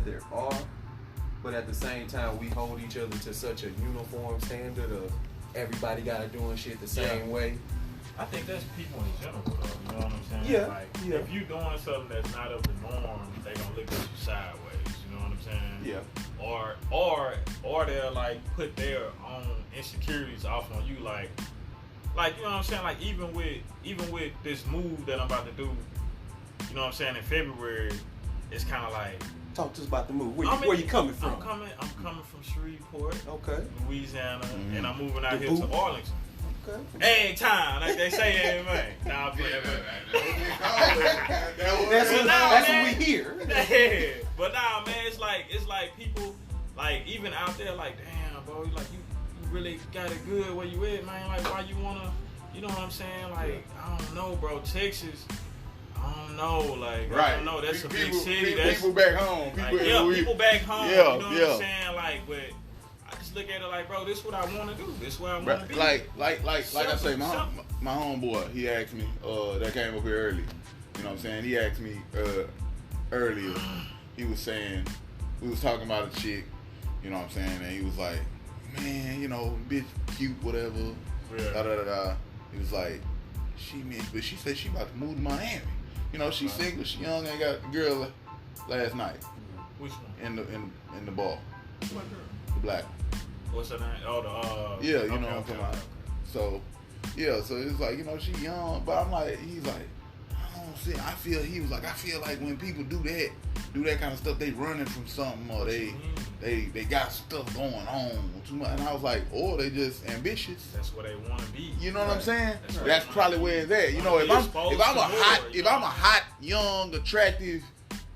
there are, but at the same time, we hold each other to such a uniform standard of everybody gotta doing shit the same way. I think that's people in general, though. You know what I'm saying? Yeah. Like, Yeah. if you doing something that's not of the norm, they gonna look at you sideways. You know what I'm saying? Yeah. Or they'll like put their own insecurities off on you, like you know what I'm saying? Like even with this move that I'm about to do, you know what I'm saying, in February, it's kind of like. Talk to us about the move. Where you coming from? I'm coming from Shreveport, okay, Louisiana, and I'm moving out here to Arlington. Okay. Every time, like they say, hey man. Nah, I'm playing. That's what we hear. Yeah. But nah, man, it's like people, like even out there, like damn, bro, like you really got it good where you at, man. Like why you wanna, you know what I'm saying? Like I don't know, bro. Texas. I don't know, like I don't know. That's a big city. That's people back home. People back home. Yeah, you know what I'm saying? Like, but I just look at it like, bro, this is what I want to do. This is where I want to be. Like I say, my homeboy, he asked me, that came up here early. You know what I'm saying? He asked me earlier. He was saying, we was talking about a chick. You know what I'm saying? And he was like, man, you know, bitch, cute, whatever. Yeah. Da da da da. He was like, but she said she about to move to Miami. You know, she's single, she young, and got a girl last night. Which one? In the bar. What girl? The black one. What's her name? Oh, yeah, you know what I'm talking about. So, yeah, so it's like, you know, she young, but I'm like, he's like, I don't see, he was like, I feel like when people do that kind of stuff, they running from something, or they got stuff going on too much. And I was like, or they just ambitious. That's what they want to be. You know what I'm saying? That's probably where it's at. You know, if I'm a hot, young, attractive,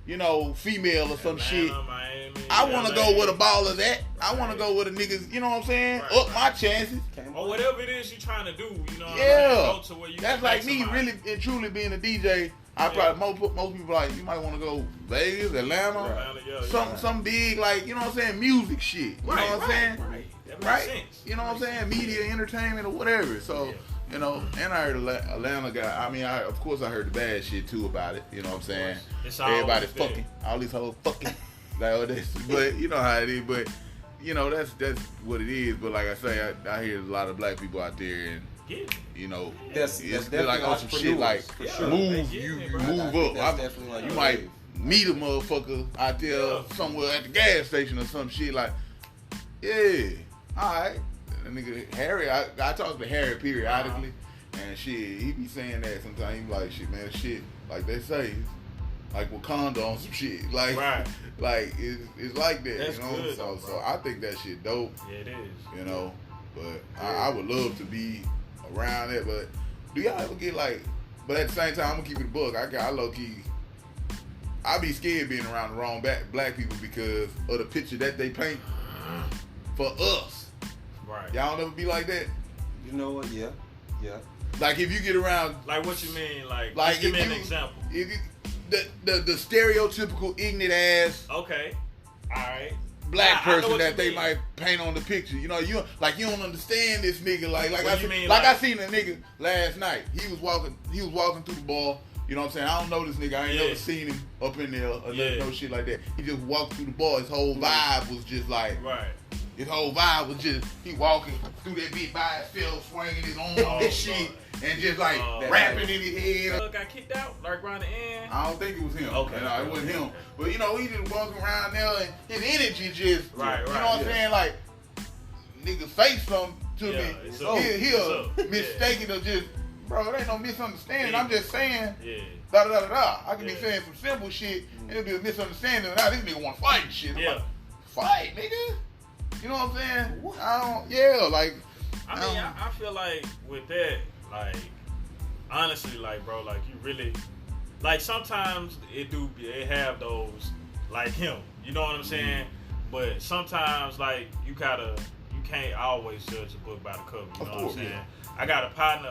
you know, female or some shit, Miami, I want to go where the ballers at. I want to go where the niggas, you know what I'm saying? Up my chances. Or whatever it is you're trying to do, you know what yeah. I'm saying? Go to where you that's like me really and truly being a DJ. I probably most people like, you might want to go Vegas, Atlanta, some big, like, you know what I'm saying, music shit. You know what I'm saying? That makes sense. You know what I'm saying? Media, entertainment, or whatever. So, you know, and I heard Atlanta guy. I mean, of course I heard the bad shit too about it. You know what I'm saying? Everybody fucking, all these hoes fucking, like all this. But you know how it is. But you know that's what it is. But like I say, I hear a lot of black people out there and. You know, that's like on some shit like move up. Like you might meet a motherfucker out there somewhere at the gas station or some shit like, yeah, all right. That nigga Harry, I talk to Harry periodically, and shit, he be saying that sometimes. He be like, shit, man, shit, like they say, like Wakanda on some shit, like it's like that. That's you know, good, so I think that shit dope. Yeah, it is. You know, but I would love to be around it, but do y'all ever get like, but at the same time, I'm gonna keep it a buck. I low key, I be scared being around the wrong black people because of the picture that they paint for us. Right. Y'all never be like that? You know what? Yeah. Like if you get around, like what you mean? Like just give me an example. If you, the stereotypical ignorant ass. Okay. All right. Black person that they might paint on the picture. You know, you don't understand this nigga. I seen a nigga last night. He was walking through the bar. You know what I'm saying? I don't know this nigga. I ain't never seen him up in there or no shit like that. He just walked through the bar. His whole vibe was just like, his whole vibe was just, he walking through that bitch by himself, swinging his arm on this shit, and just like rapping in his head. Got kicked out, like around the end? I don't think it was him. Okay. No, it wasn't him. But you know, he just walking around there and his energy just, you know what I'm saying? Like, nigga say something to me. He'll mistaken or just, bro, it ain't no misunderstanding. I'm just saying, da da da da. I can be saying some simple shit, and it'll be a misunderstanding. Now this nigga want to fight and shit. I'm like, fight, nigga. You know what I'm saying? Like. I feel like with that, like, honestly, like, bro, like, you really, like, sometimes it have those, like him, you know what I'm saying? But sometimes, like, you can't always judge a book by the cover, you know what I'm saying? Yeah. I got a partner,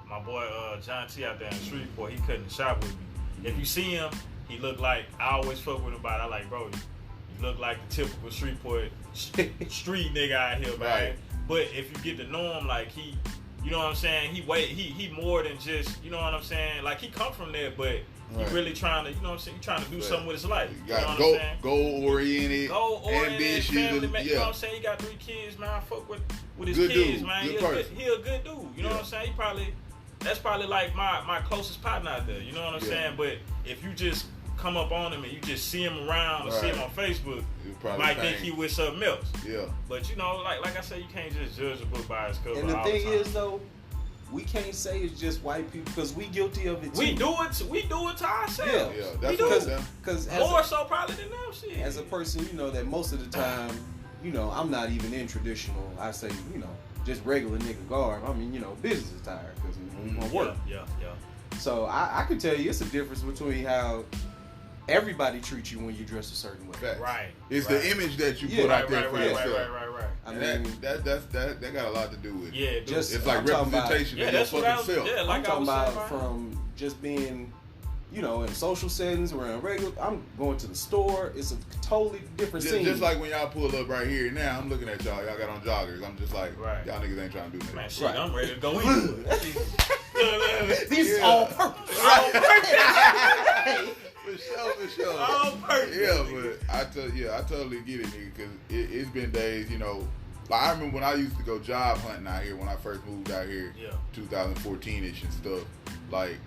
my boy, John T out there in Shreveport, he cut in the shop with me. If you see him, he look like, I always fuck with him about it. I like, bro, you look like the typical Shreveport street nigga out here, man. Right. But if you get to know him, like, You know what I'm saying? He more than just, you know what I'm saying? Like, he come from there, but he really trying to, you know what I'm saying? He trying to do something with his life. You got goal-oriented, ambitious. Family, man. You know what I'm saying? He got 3 kids, man. I fuck with his good kids, dude. man. He a good dude. You know what I'm saying? That's probably like my closest partner out there. You know what I'm saying? But if you just come up on him and you just see him around or see him on Facebook, you might think he with something else. Yeah. But you know, like I said, you can't just judge a book by its cover. And the thing is, though, we can't say it's just white people because we guilty of it too. We do it to ourselves. Yeah, that's because more so probably than them. Shit. As a person, you know that most of the time, you know, I'm not even in traditional. I say, you know, just regular nigga garb. I mean, you know, business attire because we want to work. Yeah. So I can tell you, it's a difference between how everybody treats you when you dress a certain way. Right. It's the image that you put out there for yourself. Right. I mean, that got a lot to do with it. Yeah, just it's like representation of your fucking self. Yeah, like I'm talking about from just being, you know, in social settings, around regular. I'm going to the store. It's a totally different scene. Just like when y'all pull up right here now, I'm looking at y'all. Y'all got on joggers. I'm just like, y'all niggas ain't trying to do nothing. Man, shit, I'm ready to go in. This is all purpose. For sure. All purpose. Yeah, but I totally get it, nigga, because it's been days, you know. Like, I remember when I used to go job hunting out here when I first moved out here, 2014-ish and stuff. Like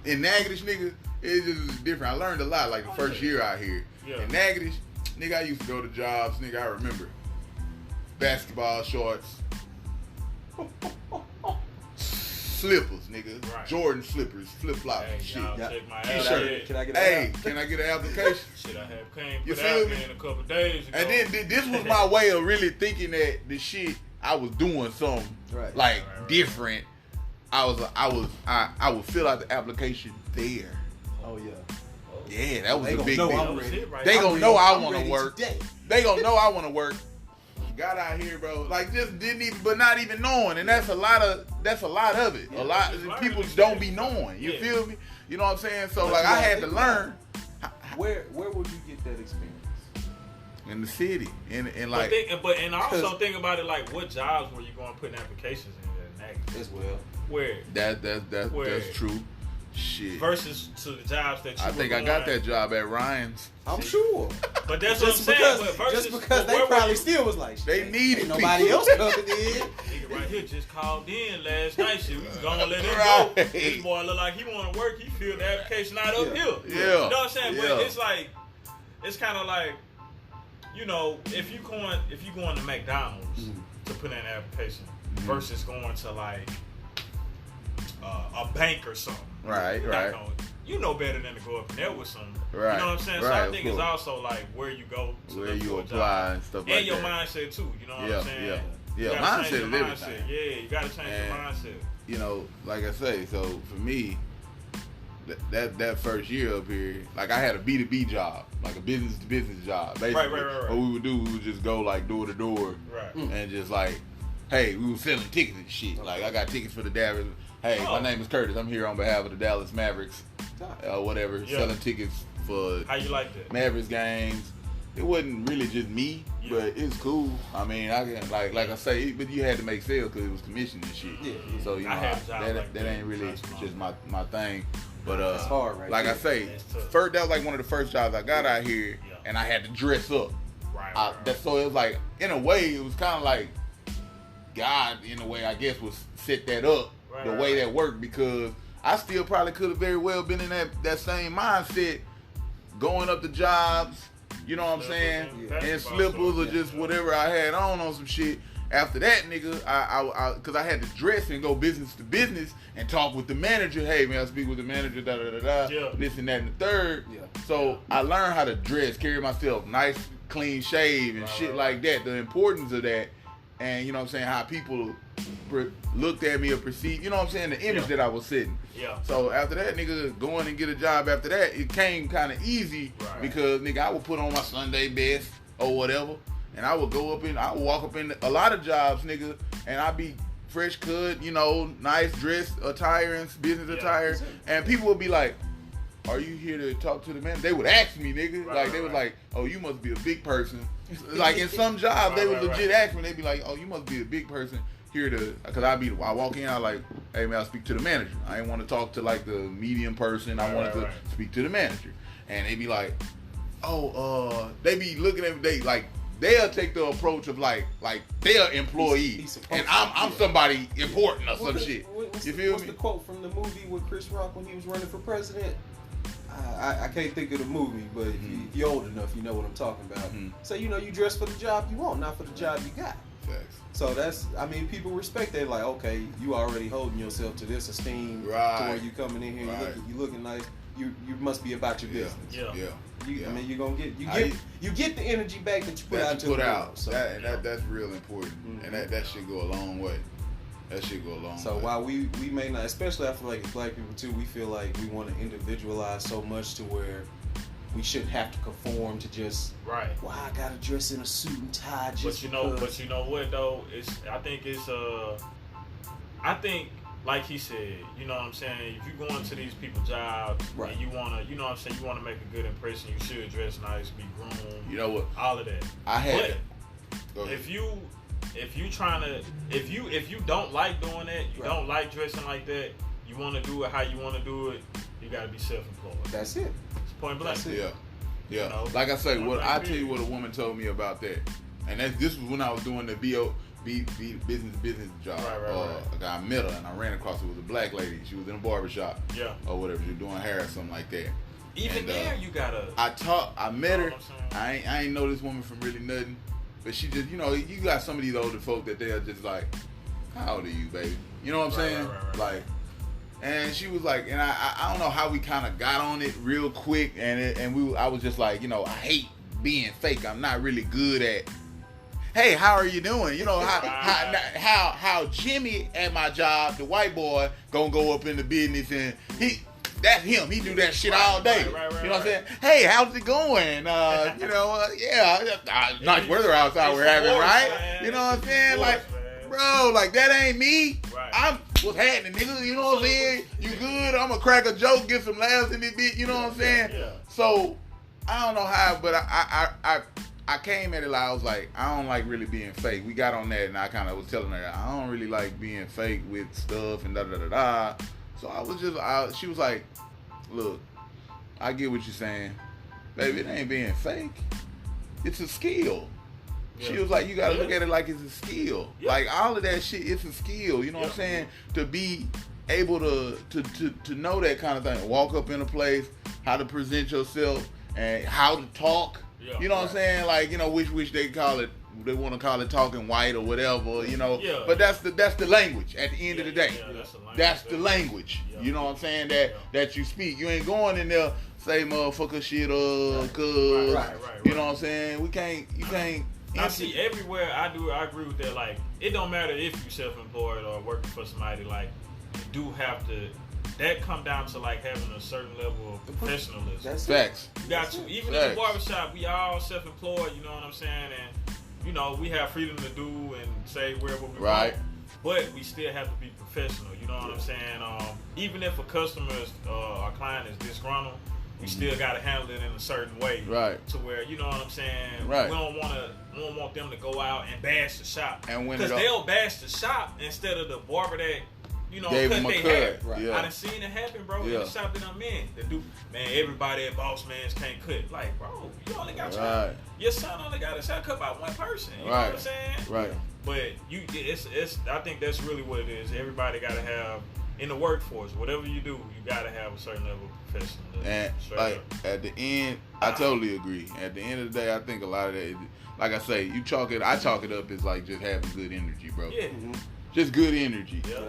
in Natchitoches, nigga, it's just different. I learned a lot, like the first year out here. Yeah. In Natchitoches, nigga, I used to go to jobs, nigga, I remember. Basketball shorts. Slippers, nigga. Right. Jordan slippers, flip-flops, shit. T-shirt. Can I get an application? Shit, I have came. You feel me? In a couple days ago. And then this was my way of really thinking that the shit I was doing something different. I would fill out the application there. Oh yeah. Yeah, that was a big deal. They gonna know I want to work. They gonna know I want to work. Got out here, bro. Like, just didn't even, but not even knowing, and that's a lot of it. Yeah, a lot of people don't be knowing. You feel me? You know what I'm saying? So like, I had to learn. Where would you get that experience? In the city, and like. But also think about it. Like, what jobs were you going to put in applications in that as well? Where that's true. Shit. Versus to the jobs that you I think I got that job at Ryan's. I'm sure. But that's what I'm saying. Just because they probably still was like, they needed nobody else coming in. Nigga right here just called in last night. Shit, we gonna let him go. This boy look like he want to work. He filled the application out up here. Yeah. You know what I'm saying? But it's like, it's kind of like, you know, if you going to McDonald's to put in an application versus going to like a bank or something. Right. You know better than to go up in there with some. Right. You know what I'm saying? So I think it's also like where you go to where you apply and stuff like that. And your mindset too. You know what I'm saying? Yeah. Mindset is everything. Yeah, you gotta change your mindset. You know, like I say, so for me, that first year up here, like I had a B2B job, like a business to business job. Basically, right. What we would do, we would just go like door to door, and just like, hey, we were selling tickets and shit. Like I got tickets for the Dallas. Hey, my name is Curtis. I'm here on behalf of the Dallas Mavericks, selling tickets for how you like that Mavericks games. It wasn't really just me, but it's cool. I mean, I can like I say, but you had to make sales because it was commission and shit. Yeah. So you know that ain't really just my thing. But it's hard, right? Like I say, that was like one of the first jobs I got out here, and I had to dress up. Right. So it was like, in a way, it was kind of like God, in a way, I guess, was set that up. The way that worked, because I still probably could have very well been in that same mindset, going up to jobs, you know what I'm saying, and slippers or just whatever I had on some shit. After that, nigga, I because I had to dress and go business to business and talk with the manager. Hey man, I speak with the manager, this and that and the third. So I learned how to dress, carry myself nice, clean shave and shit like that. The importance of that, and you know what I'm saying, how people looked at me or perceived, you know what I'm saying, the image that I was setting. So after that, nigga, going and get a job after that, it came kind of easy because, nigga, I would put on my Sunday best or whatever, and I would walk up in a lot of jobs, nigga, and I'd be fresh cut, you know, nice dress attire and business attire, and people would be like, are you here to talk to the man? They would ask me, nigga, they was like, oh, you must be a big person. Like in some jobs, they would legit ask me, they'd be like, oh, you must be a big person here to, because I walk in, I like, hey man, I speak to the manager. I ain't want to talk to like the medium person. I wanted to speak to the manager, and they be like, oh, they be looking at they'll take the approach of like they're employees, and I'm somebody important or some shit. You feel me? What's the quote from the movie with Chris Rock when he was running for president? I can't think of the movie, but if you're old enough, you know what I'm talking about. So, you dress for the job you want, not for the job you got. Facts. So people respect that. Like, okay, you already holding yourself to this esteem to where you coming in here, you looking nice. You must be about your business. Yeah. I mean, you're gonna you get the energy back that you put out to the world. So that's real important, and that should go a long way. That should go a long way. So while we may not, especially I feel like as black people too, we feel like we want to individualize so much to where we shouldn't have to conform to just right. Well, I gotta dress in a suit and tie. Just but you know what though? I think like he said, you know what I'm saying? If you go into these people's jobs and you wanna, you know what I'm saying, you wanna make a good impression, you should dress nice, be groomed. You know what? All of that. But if you don't like doing that, you don't like dressing like that, you want to do it how you want to do it, you got to be self-employed. That's it. It's point blank. That's it. Yeah. You know? Like I say, I tell you what a woman told me about that, and this was when I was doing the business job. Right. I met her and I ran across her. It was a black lady. She was in a barbershop. Yeah. Or whatever. She was doing hair or something like that. Even there, you gotta. I met her. I ain't know this woman from really nothing. But she just, you got some of these older folk that they're just like, how old are you, baby? You know what I'm saying? Right. Like, and she was like, and I don't know how we kind of got on it real quick, I was just like, I hate being fake. I'm not really good at, hey, how are you doing? How Jimmy at my job, the white boy, gonna go up in the business and that's him. He do that shit all day. Right, you know what I'm saying? Hey, how's it going? Nice weather outside we're having, right? Man. You know what I'm saying? Like, bro, like that ain't me. Right. What's happening, nigga? You know what I'm saying? You good? I'm gonna crack a joke, get some laughs in this bitch. You know what I'm saying? Yeah. So I don't know how, but I came at it like I was like, I don't like really being fake. We got on that, and I kind of was telling her I don't really like being fake with stuff and da da da da. So I was just, she was like, look, I get what you're saying. Baby, it ain't being fake. It's a skill. Yeah. She was like, you got to look at it like it's a skill. Yeah. Like all of that shit, it's a skill. You know what I'm saying? To be able to know that kind of thing. Walk up in a place, how to present yourself, and how to talk. Yeah. You know what I'm saying? Like, which they call it. They want to call it talking white or whatever, Yeah. But that's the language at the end of the day. Yeah, that's the language. Yeah. You know what I'm saying? That you speak. You ain't going in there say motherfucker shit cuz. Right. You know what I'm saying? You can't. I see everywhere I agree with that. Like, it don't matter if you self-employed or working for somebody. Like, you do have to. That come down to like having a certain level of professionalism. That's facts. You got to. Even in the barbershop, we all self-employed. You know what I'm saying? And we have freedom to do and say wherever we want, but we still have to be professional. You know what I'm saying? Even if a customer, our client is disgruntled, we still got to handle it in a certain way, to where you know what I'm saying. Right. We don't want them to go out and bash the shop, because they'll bash the shop instead of the barber that. Cut their hair. I done seen it happen, bro. In the shop that I'm in, everybody at Boss Man's can't cut. Like, bro, you only got your son only got his hair cut by one person. You know what I'm saying? Right. But I think that's really what it is. Everybody got to have in the workforce, whatever you do, you got to have a certain level of professionalism. And like at the end, I totally agree. At the end of the day, I think a lot of that, like I say, I chalk it up as like just having good energy, bro. Yeah. Just good energy, good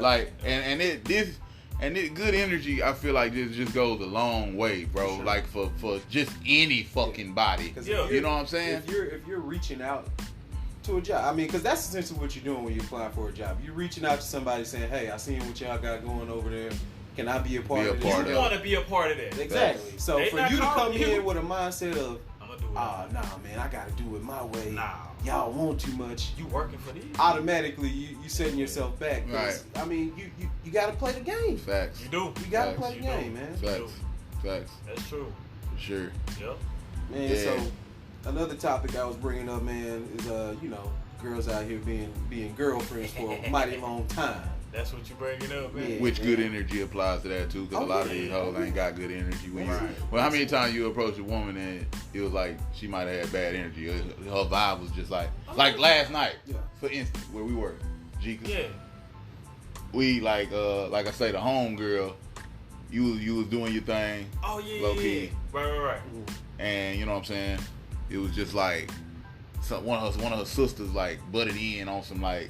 energy. I feel like this just goes a long way, bro. Sure. Like for just any fucking body. You know what I'm saying? If you're reaching out to a job, I mean, because that's essentially what you're doing when you're applying for a job. You're reaching out to somebody saying, "Hey, I seen what y'all got going over there. Can I be a part of this?" You want to be a part of that. Exactly. So for you to come in with a mindset of, nah, man, I gotta do it my way. Nah. Y'all want too much. You working for these? Automatically, you setting yourself back. Right. I mean, you gotta play the game. Facts. You do. You gotta play the game, man. Facts. That's true. For sure. Yep. Man, so another topic I was bringing up, man, is girls out here being girlfriends for a mighty long time. That's what you bringing up, man. Yeah. Which good energy applies to that too, because a lot of these hoes ain't got good energy. When well, how many times you approach a woman and it was like she might have had bad energy? Her vibe was just like last night, for instance, where we were, Jika. Yeah. We like I say, the home girl. You was doing your thing. Oh yeah, low key. Right. And you know what I'm saying? It was just like one of her sisters like butted in on some like,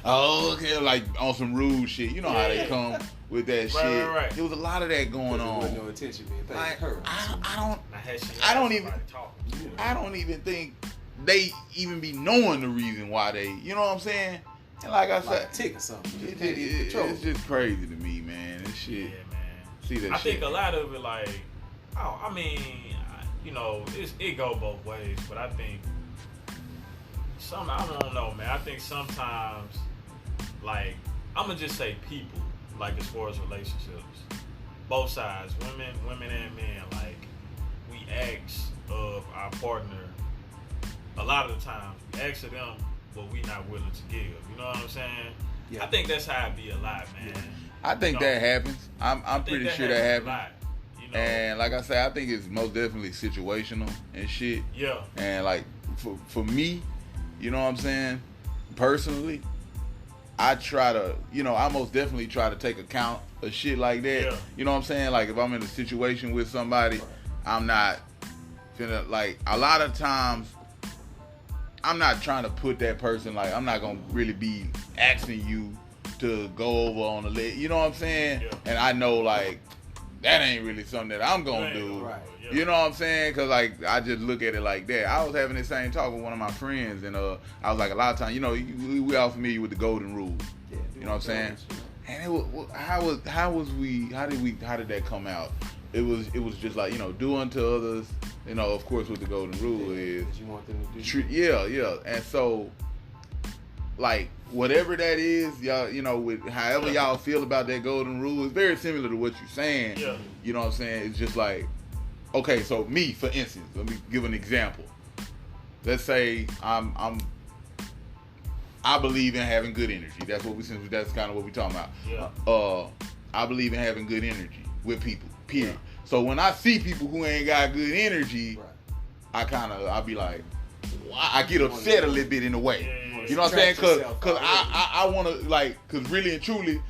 oh, okay, like on some rude shit. You know how they come with that shit. Right. There was a lot of that going on. There was no attention being paid Like, to her. I don't even think they even be knowing the reason why they. You know what I'm saying? And like I said, like a tick or something. It's just crazy to me, man. This shit. Yeah, man. See that I shit. think a lot of it, like, I mean, you know, it go both ways, but I think I don't know, man. I think sometimes, like, I'm gonna just say people, like, as far as relationships, both sides, women and men, like, we ask of our partner a lot of the times. We ask of them what we not willing to give. You know what I'm saying? Yeah. I think that's how it be a lot, man. Yeah. I think that happens. I'm pretty sure that happens. A lot, you know? And like I said, I think it's most definitely situational and shit. Yeah. And like for me, you know what I'm saying? Personally, I try to, I most definitely try to take account of shit like that. Yeah. You know what I'm saying? Like if I'm in a situation with somebody, I'm not finna, like, a lot of times I'm not trying to put that person, like, I'm not gonna really be asking you to go over on the list. You know what I'm saying? Yeah. And I know, like, that ain't really something that I'm gonna do. Right. Yeah. You know what I'm saying? Cause like I just look at it like that. I was having the same talk with one of my friends, and I was like, a lot of times, we all familiar with the golden rule. Yeah, you know what I'm saying? And it was, how did that come out? It was just like, do unto others. Of course, what the golden rule is. That you want them to do. Yeah. And so, like, whatever that is, y'all, with however y'all feel about that golden rule, is very similar to what you're saying. Yeah. You know what I'm saying? It's just like, okay, so me, for instance, let me give an example. Let's say I believe in having good energy. That's kind of what we're talking about. Yeah. I believe in having good energy with people, period. Yeah. So when I see people who ain't got good energy, I'll be like, I get upset a little bit in a way. Yeah. You know what I'm saying? Cause I want to, like, cause really and truly,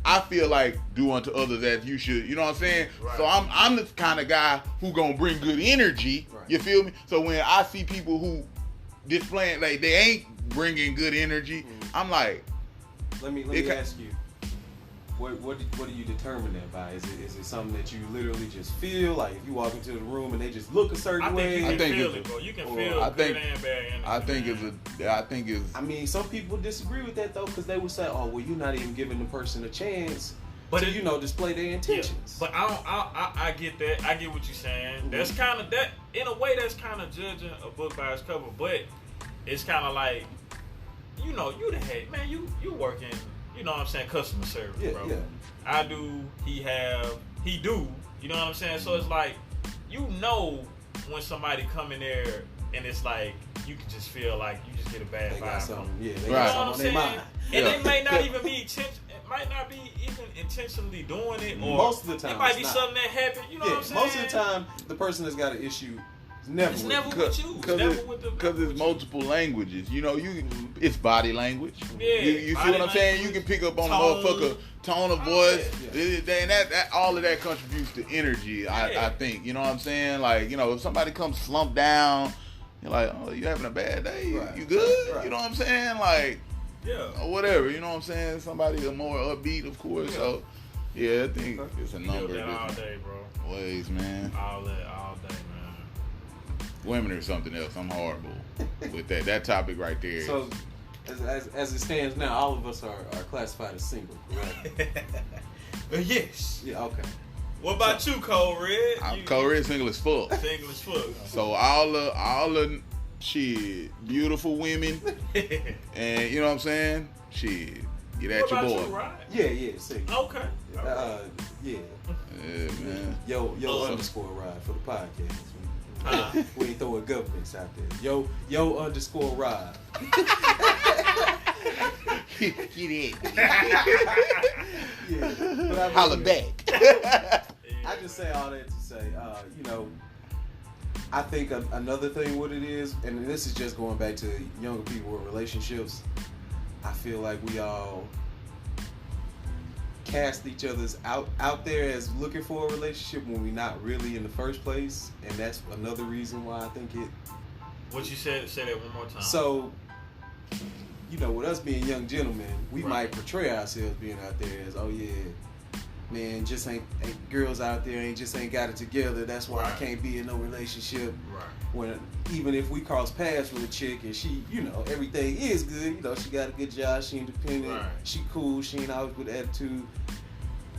I feel like do unto others as you should. You know what I'm saying? Right. So I'm the kind of guy who gonna bring good energy. Right. You feel me? So when I see people who displaying, like, they ain't bringing good energy, I'm like, let me ask you, what do you determine that by? Is it something that you literally just feel? Like, if you walk into the room and they just look a certain way? I think you can feel it, bro. You can feel good and bad energy. I think it's. I mean, some people disagree with that though, because they would say, "Oh, well, you're not even giving the person a chance to, display their intentions." Yeah, but I get that. I get what you're saying. Mm-hmm. That's kind of that. In a way, that's kind of judging a book by its cover. But it's kind of like, you the head, man. You working. You know what I'm saying? Customer service, bro. Yeah. I do. He do. You know what I'm saying? So it's like, when somebody come in there and it's like, you can just feel like you just get a bad vibe from them. Yeah, they got something on their mind. And they may not even be might not be even intentionally doing it, or most of the time it might be something that happened. You know what I'm saying? Most of the time, the person that's got an issue. It's never with you. Because it's multiple languages. It's body language. Yeah, you see what I'm saying? You can pick up on a motherfucker tone of voice. And that all of that contributes to energy, I think. You know what I'm saying? Like, if somebody comes slumped down, you're like, oh, you having a bad day? Right. You good? Right. You know what I'm saying? Like, yeah. Or whatever. You know what I'm saying? Somebody more upbeat, of course. Yeah. So, yeah, I think it's a number of all day, bro. Ways, man. All day, man. Women or something else. I'm horrible with that. That topic right there. So, as it stands now, all of us are classified as single, correct? Yes. Yeah. Okay. What about you, CodeRed? I'm CodeRed, single as fuck. Single as fuck. So all the shit, beautiful women, and you know what I'm saying? Shit, get at your boy. You, Rod? Yeah, single. Okay. Yeah. Yeah, man. Yo underscore ride for the podcast. We ain't throwing governments out there. Yo underscore ride. Get in. Yeah, but I mean, Holla back. I just say all that to say, you know, I think another thing what it is, and this is just going back to younger people with relationships, I feel like we all cast each other's out there as looking for a relationship when we're not really in the first place, and that's another reason why I think it. What you said? Say that one more time. So, you know, with us being young gentlemen, we might portray ourselves being out there as, oh yeah, man, just ain't girls out there ain't got it together. That's why I can't be in no relationship. Right. When even if we cross paths with a chick and she, you know, everything is good, you know, she got a good job, she independent, she cool, she ain't always with attitude.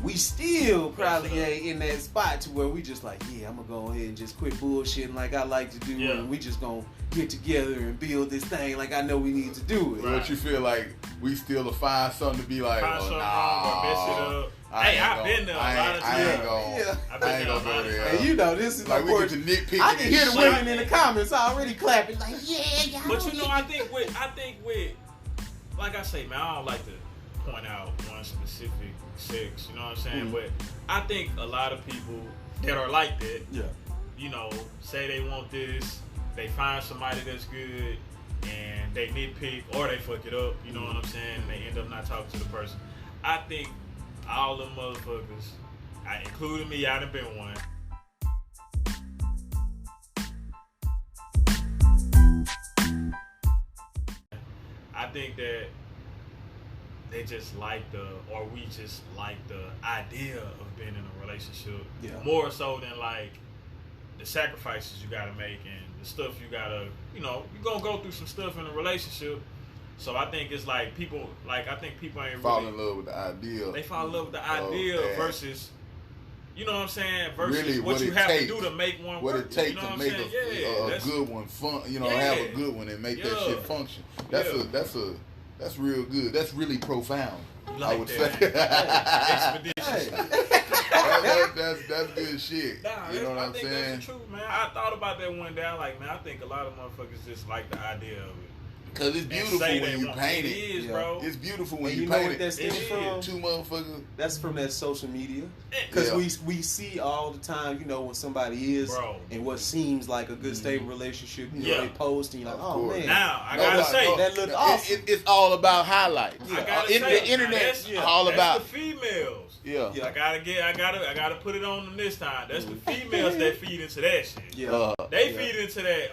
We still probably ain't in that spot to where we just like, yeah, I'm gonna go ahead and just quit bullshitting like I like to do, and we just gonna get together and build this thing like I know we need to do it. But you feel like we still to find something to be like, find nah, mess it up. I've been there a lot of times. I ain't gonna go there. And you know, this is like, of we course, get to nitpicking. I can hear the women in the comments already clapping like, yeah, y'all. But you know, I think with, like I say, man, I don't like to point out one specific sex, you know what I'm saying? Mm-hmm. But I think a lot of people that are like that, yeah, you know, say they want this, they find somebody that's good, and they nitpick or they fuck it up, you know what I'm saying? And they end up not talking to the person. I think all them motherfuckers, including me, I done been one. I think that they just like we just like the idea of being in a relationship more so than like the sacrifices you gotta make and the stuff you gotta, you know, you're gonna go through some stuff in a relationship. So I think it's like people, like I think people ain't fall in love with the idea. They fall in love with the idea versus, you know what I'm saying, versus really, what you have to do to make one what work. it takes you know to make a good one fun. You know, have a good one and make that shit function. That's real good. That's really profound. Like I would that. say. Expeditious. That's good shit. Nah, you know what I I'm think saying? that's the truth, man. I thought about that one day. I like, man, I think a lot of motherfuckers just like the idea of it. Cause it's beautiful when you paint it. It is, bro. It's beautiful when and you know paint what it. that's from? Two motherfuckers. That's from that social media. Because we see all the time, you know, when somebody is in what seems like a good stable relationship, you know, they post and you're like, oh man. Now I gotta say that looked awesome. It's all about highlights. I gotta say, the internet all about the females. Yeah. I gotta put it on them this time. That's the females that feed into that shit. Yeah. They feed into that.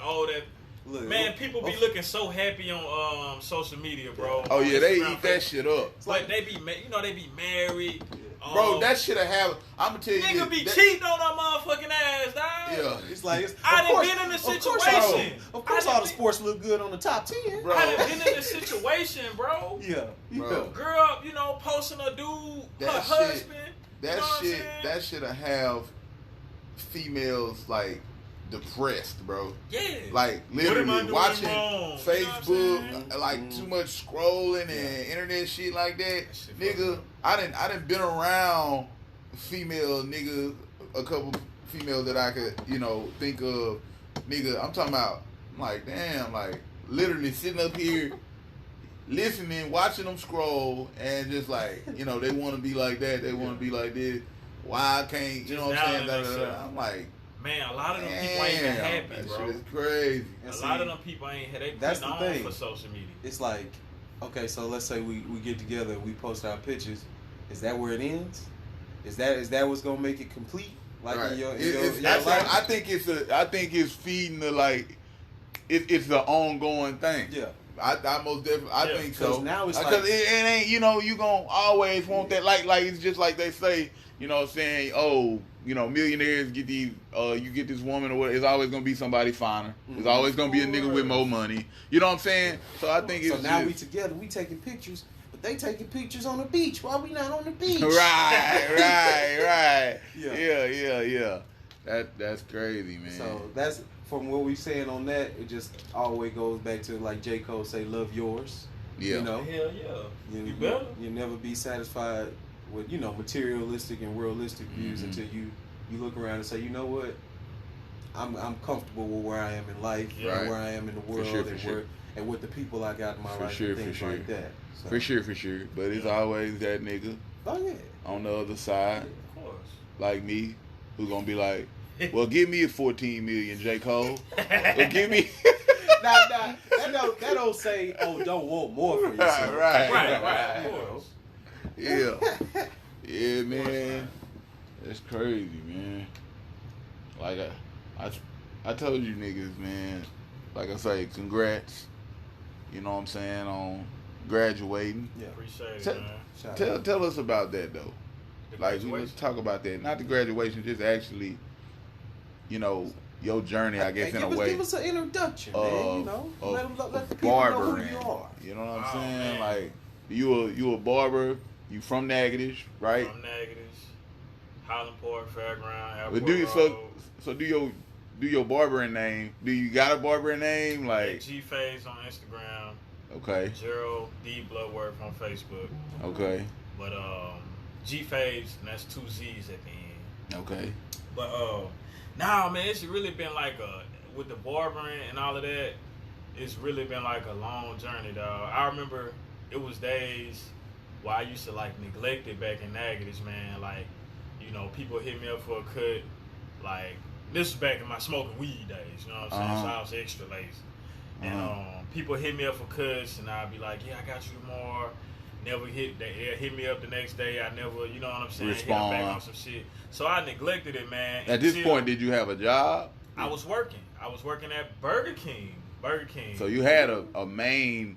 Look, man, people be looking so happy on social media, bro. Oh yeah, they eat that shit up. Like they be, you know, they be married. Bro, that shit have. I'm gonna tell you, nigga be cheating on that motherfucking ass, dog. Yeah, it's like I done been in the situation. Of course, all the sports look good on the top 10. Bro. I done been in the situation, bro. Yeah, bro. Girl, you know, posting a dude, her husband. That shit'll have females like depressed, bro. Yeah. Like literally watching Facebook, you know like too much scrolling and internet shit like that. Nigga, I done been around female niggas, a couple females that I could, you know, think of. Nigga, I'm talking about like damn, like literally sitting up here listening, watching them scroll and just like, you know, they wanna be like that, they wanna be like this. Why I can't, you know what I'm saying? I'm like, man, a lot of them people ain't even happy, that bro. Shit is crazy. A lot of them people ain't. They that's putting the on thing for social media. It's like, okay, so let's say we get together and we post our pictures. Is that where it ends? Is that what's gonna make it complete? Like right. in your life? I think it's feeding the like. It's the ongoing thing. Yeah. I most definitely think so. Now it's because it ain't, you know, you gonna always want that like it's just like they say, you know what I'm saying, oh, you know, millionaires get these you get this woman or what, it's always gonna be somebody finer. There's always gonna be a nigga with more money. You know what I'm saying? So I think it's now we together, we taking pictures, but they taking pictures on the beach. Why we not on the beach? Right. Yeah. That's crazy, man. So that's from what we saying on that, it just always goes back to like J. Cole say, love yours. Yeah. You know? Hell yeah. You better. You'll never be satisfied with, you know, materialistic and realistic views until you look around and say, you know what? I'm comfortable with where I am in life, and where I am in the world, and with the people I got in my life and things like that. So. For sure. But it's always that nigga on the other side, of course, like me, who gonna be like, well, give me a 14 million, J. Cole. Well, give me. That don't say, oh, don't want more for yourself. Right. Of course. Yeah, man. That's crazy, man. Like I told you niggas, man. Like I say, congrats. You know what I'm saying, on graduating. Yeah, appreciate it, man. Tell us about that though. Like, let's talk about that. Not the graduation, just actually, you know, your journey, I guess, in a way. Give us an introduction, man. You know, let the people barber, know who you are. You know what I'm saying? Man. Like, you a barber. You from Natchitoches, right? From Natchitoches, Hollandport, Fairground, Airport But Road. do your barbering name? Do you got a barbering name? Like G-Phase on Instagram. Okay. Gerald D Bloodworth on Facebook. Okay. But G-Phase, and that's 2 Z's at the end. Okay. But nah, man, it's really been like with the barbering and all of that, it's really been like a long journey, dog. I remember it was days where I used to like neglect it back in Natchitoches, man. Like, you know, people hit me up for a cut. Like, this was back in my smoking weed days, you know what I'm saying? So I was extra lazy. And people hit me up for cuts, and I'd be like, yeah, I got you tomorrow. Never hit me up the next day. I never, you know what I'm saying? Respond. Hit back on some shit. So I neglected it, man. At this point, did you have a job? I was working. I was working at Burger King. So you had a main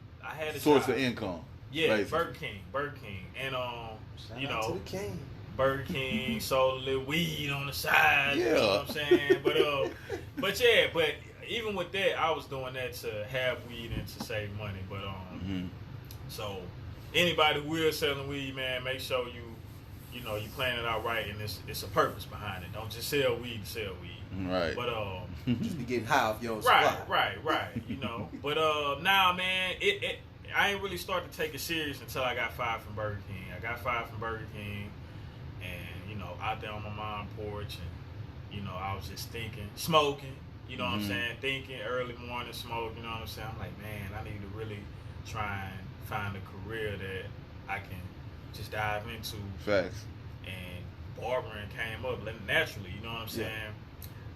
source of income. Yeah, basically. Burger King. And, Shout you out know, to the king. Burger King sold a little weed on the side. Yeah. You know what I'm saying? But even with that, I was doing that to have weed and to save money. But, so anybody who is selling weed, man, make sure you plan it out right, and it's a purpose behind it. Don't just sell weed to sell weed. Right. But just be getting high off your own supply. Right. You know. But nah, man, I ain't really started to take it serious until I got fired from Burger King. I got fired from Burger King, and, you know, out there on my mom's porch, and, you know, I was just thinking, smoking, you know what I'm saying, thinking early morning smoke, you know what I'm saying. I'm like, man, I need to really try and find a career that I can just dive into. Facts. And barbering came up naturally, you know what I'm saying.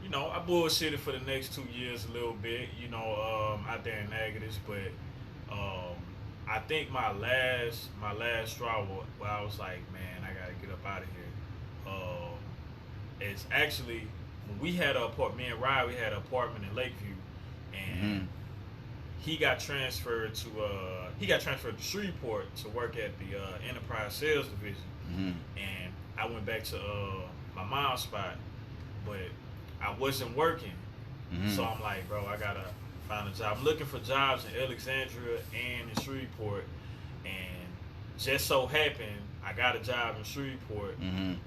You know, I bullshitted for the next 2 years a little bit, you know, out there in Natchitoches, but I think my last straw where I was like, man, I gotta get up out of here. It's actually when we had me and Ryan, we had an apartment in Lakeview, and he got transferred to Shreveport to work at the Enterprise Sales Division, and I went back to my mom's spot, but I wasn't working, so I'm like, bro, I gotta find a job. I'm looking for jobs in Alexandria and in Shreveport, and just so happened I got a job in Shreveport, and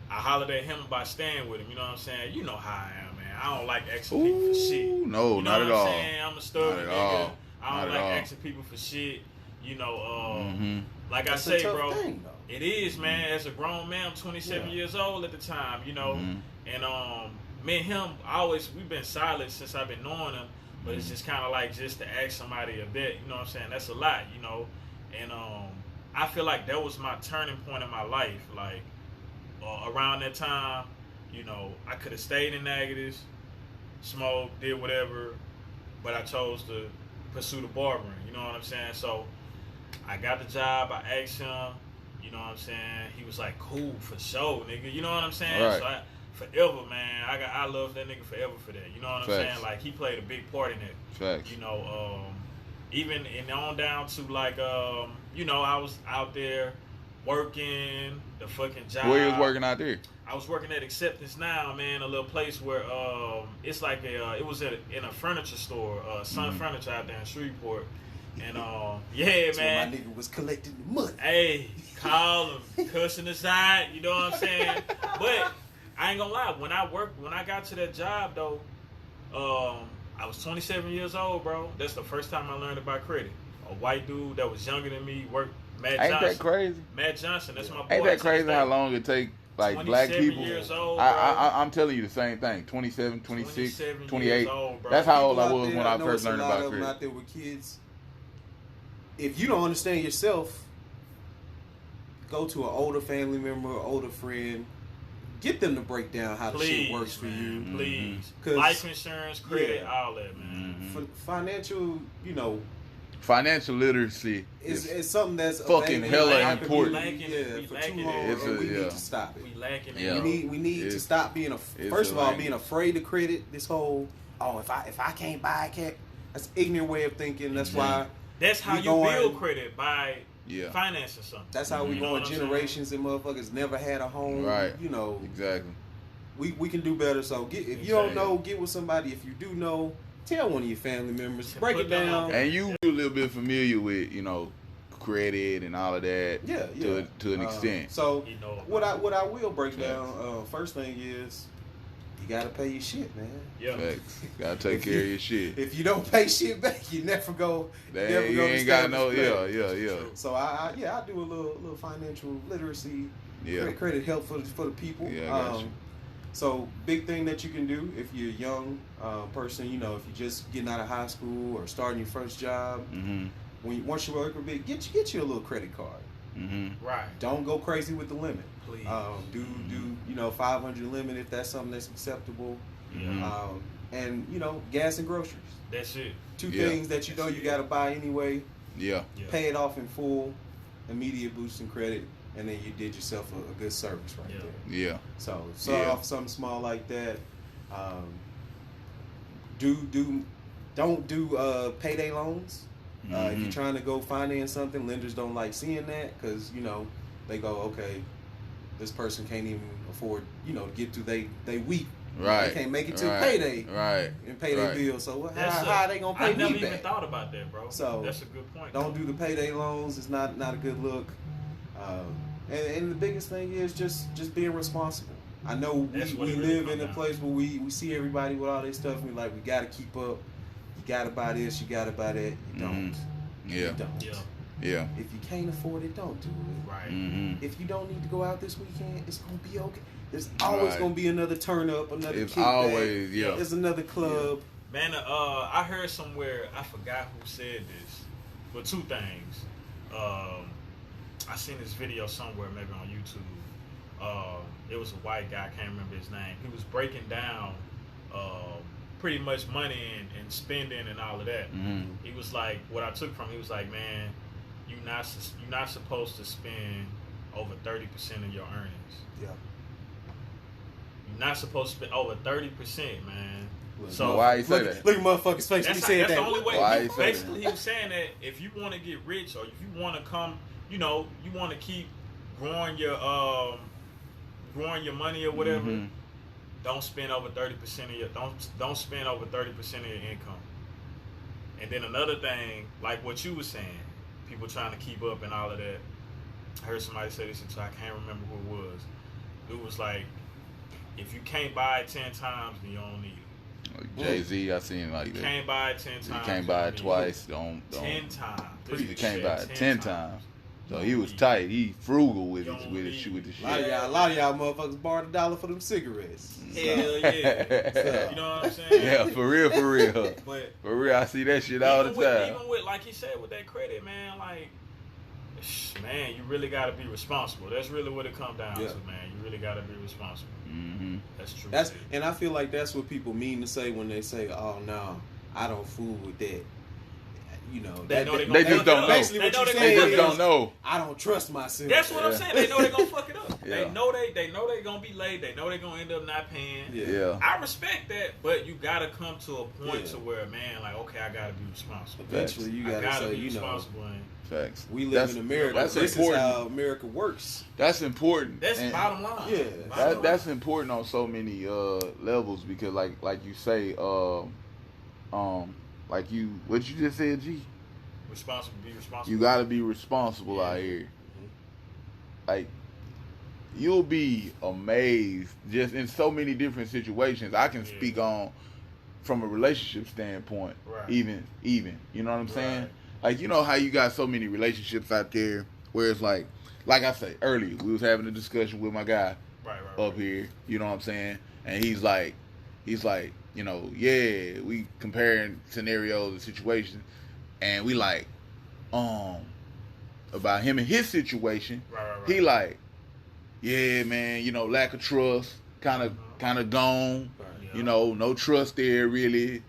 I hollered at him about staying with him. You know what I'm saying? You know how I am, man. I don't like asking people for shit. No, you know not what at all. I'm saying? I'm a stubborn nigga. I don't like all. asking people for shit. You know, like that's I say, bro, thing, it is, man. As a grown man, I'm 27 years old at the time. You know, and me and him we've been solid since I've been knowing him, but it's just kind of like just to ask somebody of that, you know what I'm saying? That's a lot, you know, and I feel like that was my turning point in my life, like around that time, you know, I could have stayed in Natchitoches, smoked, did whatever, but I chose to pursue the barbering, you know what I'm saying? So I got the job, I asked him, you know what I'm saying? He was like, cool, for sure, nigga, you know what I'm saying? Right. So forever, man. I love that nigga forever for that. You know what I'm saying? Like, he played a big part in it. Facts. You know, even on down to like, you know, I was out there working the fucking job. Where you was working out there? I was working at Acceptance Now, man, a little place where it's like it was in a furniture store, Sun Furniture out there in Shreveport. And yeah, that's man. where my nigga was collecting the money. Hey, call him, cussing aside, you know what I'm saying? But I ain't gonna lie, when I got to that job though, I was 27 years old, bro. That's the first time I learned about credit. A white dude that was younger than me worked. Matt Johnson. Ain't that crazy? Matt Johnson, that's my boy. Ain't that crazy how long it take like black people. Years old, I'm telling you the same thing. 27, 26, 28. Old, that's how old I was when I first learned about credit. Out there with kids. If you don't understand yourself, go to an older family member, older friend. Get them to break down how the shit works for you. Please. Life insurance, credit, all that, man. For financial, financial literacy is something that's fucking hella important. For too long, we need to stop it. We lacking it. We need to stop being first of all being afraid of credit. This whole if I can't buy, I can't. That's an ignorant way of thinking. That's why. That's how you build credit by. Financing something. That's how we going generations and motherfuckers never had a home. Right. Exactly. We can do better. So if you don't know, get with somebody. If you do know, tell one of your family members. Break it down. And you a little bit familiar with credit and all of that. To an extent. So what I will break down. First thing is. You gotta pay your shit, man. Facts. Gotta take care of your shit. If you don't pay shit back, you never go. You ain't got no. Yeah. So I do a little financial literacy, credit help for the people. So big thing that you can do if you're a young person, if you're just getting out of high school or starting your first job, once you work a bit, get you a little credit card. Right. Don't go crazy with the limit. Please. Do 500 limit if that's something that's acceptable. And gas and groceries. That's it. Two things that you got to buy anyway. Pay it off in full, immediate boost in credit, and then you did yourself a good service there. So start off something small like that. Don't do payday loans. If you're trying to go finance something, lenders don't like seeing that because they go, okay, this person can't even afford to get through they week. Right. They can't make it to payday. Right. And pay their bill. So how are they gonna pay me back? I never even thought about that, bro. So that's a good point. Don't do the payday loans. It's not a good look. And the biggest thing is just being responsible. I know we live in a place where we see everybody with all this stuff. And we gotta keep up. You gotta buy this. You gotta buy that. You don't. You don't. Yeah. If you can't afford it, don't do it. Right. If you don't need to go out this weekend, it's gonna be okay. There's always gonna be another turn up, another kickback. Always, There's another club. Man, I heard somewhere, I forgot who said this, but two things. I seen this video somewhere, maybe on YouTube. It was a white guy, I can't remember his name. He was breaking down pretty much money and spending and all of that. He was like, what I took from, he was like, man, you're not supposed to spend over 30% of your earnings. You're not supposed to spend over 30%, man. So why you say that? Look at motherfucker's face. That's the only way. Basically, he was saying that if you want to get rich or if you want to come, you want to keep growing your money or whatever. Don't spend over 30% of your don't spend over 30% of your income. And then another thing, like what you were saying, people trying to keep up and all of that. I heard somebody say this, and I can't remember who it was. It was like, if you can't buy it 10 times, then you don't need it. Jay-Z, I seen like that. You can't buy it 10 times. You can't buy it twice. Don't. 10 times. You can't buy it 10 times. So he was tight. He frugal with the shit. A lot of y'all motherfuckers borrowed $1 for them cigarettes. Hell yeah. So, you know what I'm saying? Yeah, for real. But for real, I see that shit all the time. Even with, like he said, with that credit, man, like, man, you really got to be responsible. That's really what it comes down to, man. You really got to be responsible. That's true. And I feel like that's what people mean to say when they say, "Oh no, I don't fool with that." They just don't know. Basically, what you're saying they just don't know. I don't trust myself. That's what I'm saying. They know they're gonna fuck it up. They know they're gonna be late. They know they're gonna end up not paying. I respect that, but you gotta come to a point to where, man, like, okay, I gotta be responsible. Eventually, you gotta be responsible. Facts. We live in America. This is how America works. That's important. That's bottom line. Yeah, that's important on so many levels because, like you say, like what you just said, G. Be responsible. You gotta be responsible out here. Like, you'll be amazed just in so many different situations. I can speak on from a relationship standpoint, even. You know what I'm saying? Like, you know how you got so many relationships out there where it's like I said earlier, we was having a discussion with my guy, up here. You know what I'm saying? And he's like, you know, yeah, we comparing scenarios and situations, and we like, about him and his situation. He like, yeah, man, you know, lack of trust, kind of gone. You know, no trust there really.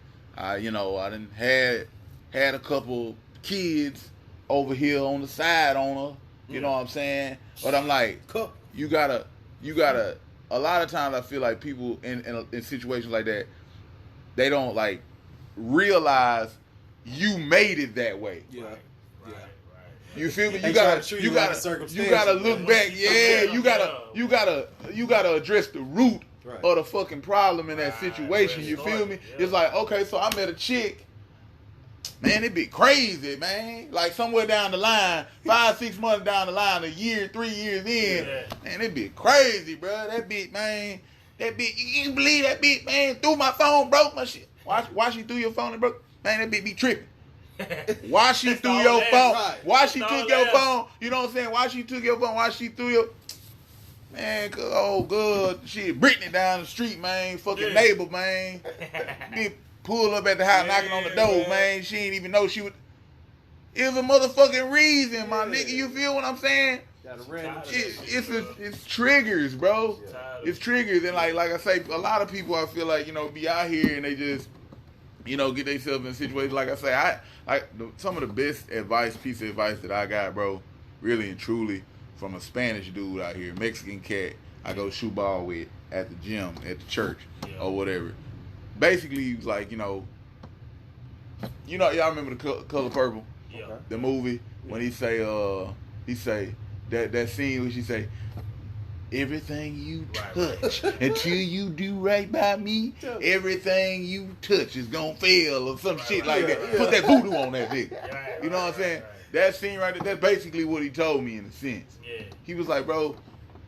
You know, I done had a couple kids over here on the side on her. You know what I'm saying? But I'm like, you gotta. A lot of times I feel like people in situations like that, they don't like realize you made it that way. Yeah. You feel me? You gotta look back. Yeah, you gotta address the root of the fucking problem in that situation. You feel me? Yeah. It's like, okay, so I met a chick. Man, it be crazy, man. Like somewhere down the line, 5-6 months down the line, a year, 3 years in, man, it be crazy, bro. That bitch, man. You can believe that bitch, man, threw my phone, broke my shit. Why she threw your phone and broke? Man, that bitch be tripping. Why she threw your phone? Why she took your phone? You know what I'm saying? Why she took your phone? Why she threw your... Man, oh, good. Shit, Brittany down the street, man. Fucking neighbor, man. Bitch pull up at the house, knocking on the door, man. She didn't even know she would... It was a motherfucking reason, my nigga. You feel what I'm saying? It's triggers, bro. It's triggers. And like I say, a lot of people, I feel like, you know, be out here and they just... You know, get themselves in situations. Like I say, some of the best piece of advice that I got, bro, really and truly, from a Spanish dude out here, Mexican cat, I go shoot ball with at the gym, at the church, or whatever. Basically, he was like, you know, y'all remember the Color Purple, the movie, when he say that scene where she say, everything you touch until you do right by me, everything you touch is gonna fail or some shit like that. Put that voodoo on that nigga. You know what I'm saying? That scene right there, that's basically what he told me in a sense. He was like, bro,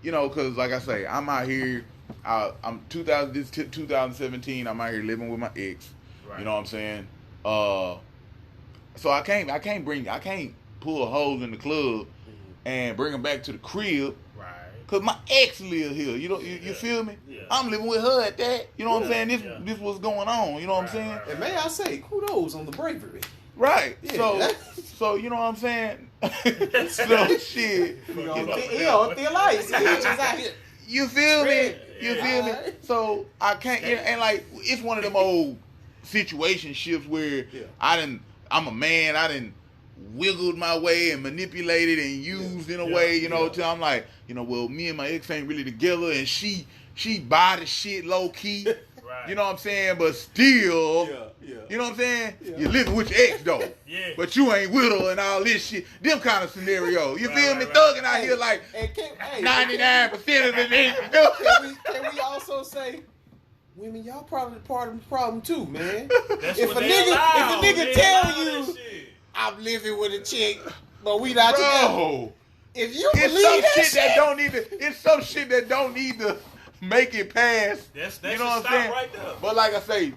you know, because like I say, I'm out here, I'm 2017, I'm out here living with my ex. You know what I'm saying? So I can't pull a hose in the club and bring them back to the crib. Cause my ex live here, you feel me? Yeah. I'm living with her at that. You know what I'm saying? This was going on. You know what I'm saying? And may I say, kudos on the bravery. Right. Yeah. So you know what I'm saying? So shit. You feel me? You feel me? So I can't. And like it's one of them old situationships where I'm a man. I didn't wiggled my way and manipulated and used in a way, you know, till I'm like, you know, well, me and my ex ain't really together, and she buy the shit low key, you know what I'm saying? But still, you know what I'm saying? You're living with your ex though, but you ain't with her and all this shit. Them kind of scenario, you feel me? Thugging out here like 99% of the niggas. Can we also say? Women, y'all probably part of the problem too, man. If a nigga tell you I'm living with a chick, but we not together. If you believe it's some shit that don't need to make it past. That's you know what I'm saying? Right there. But like I say,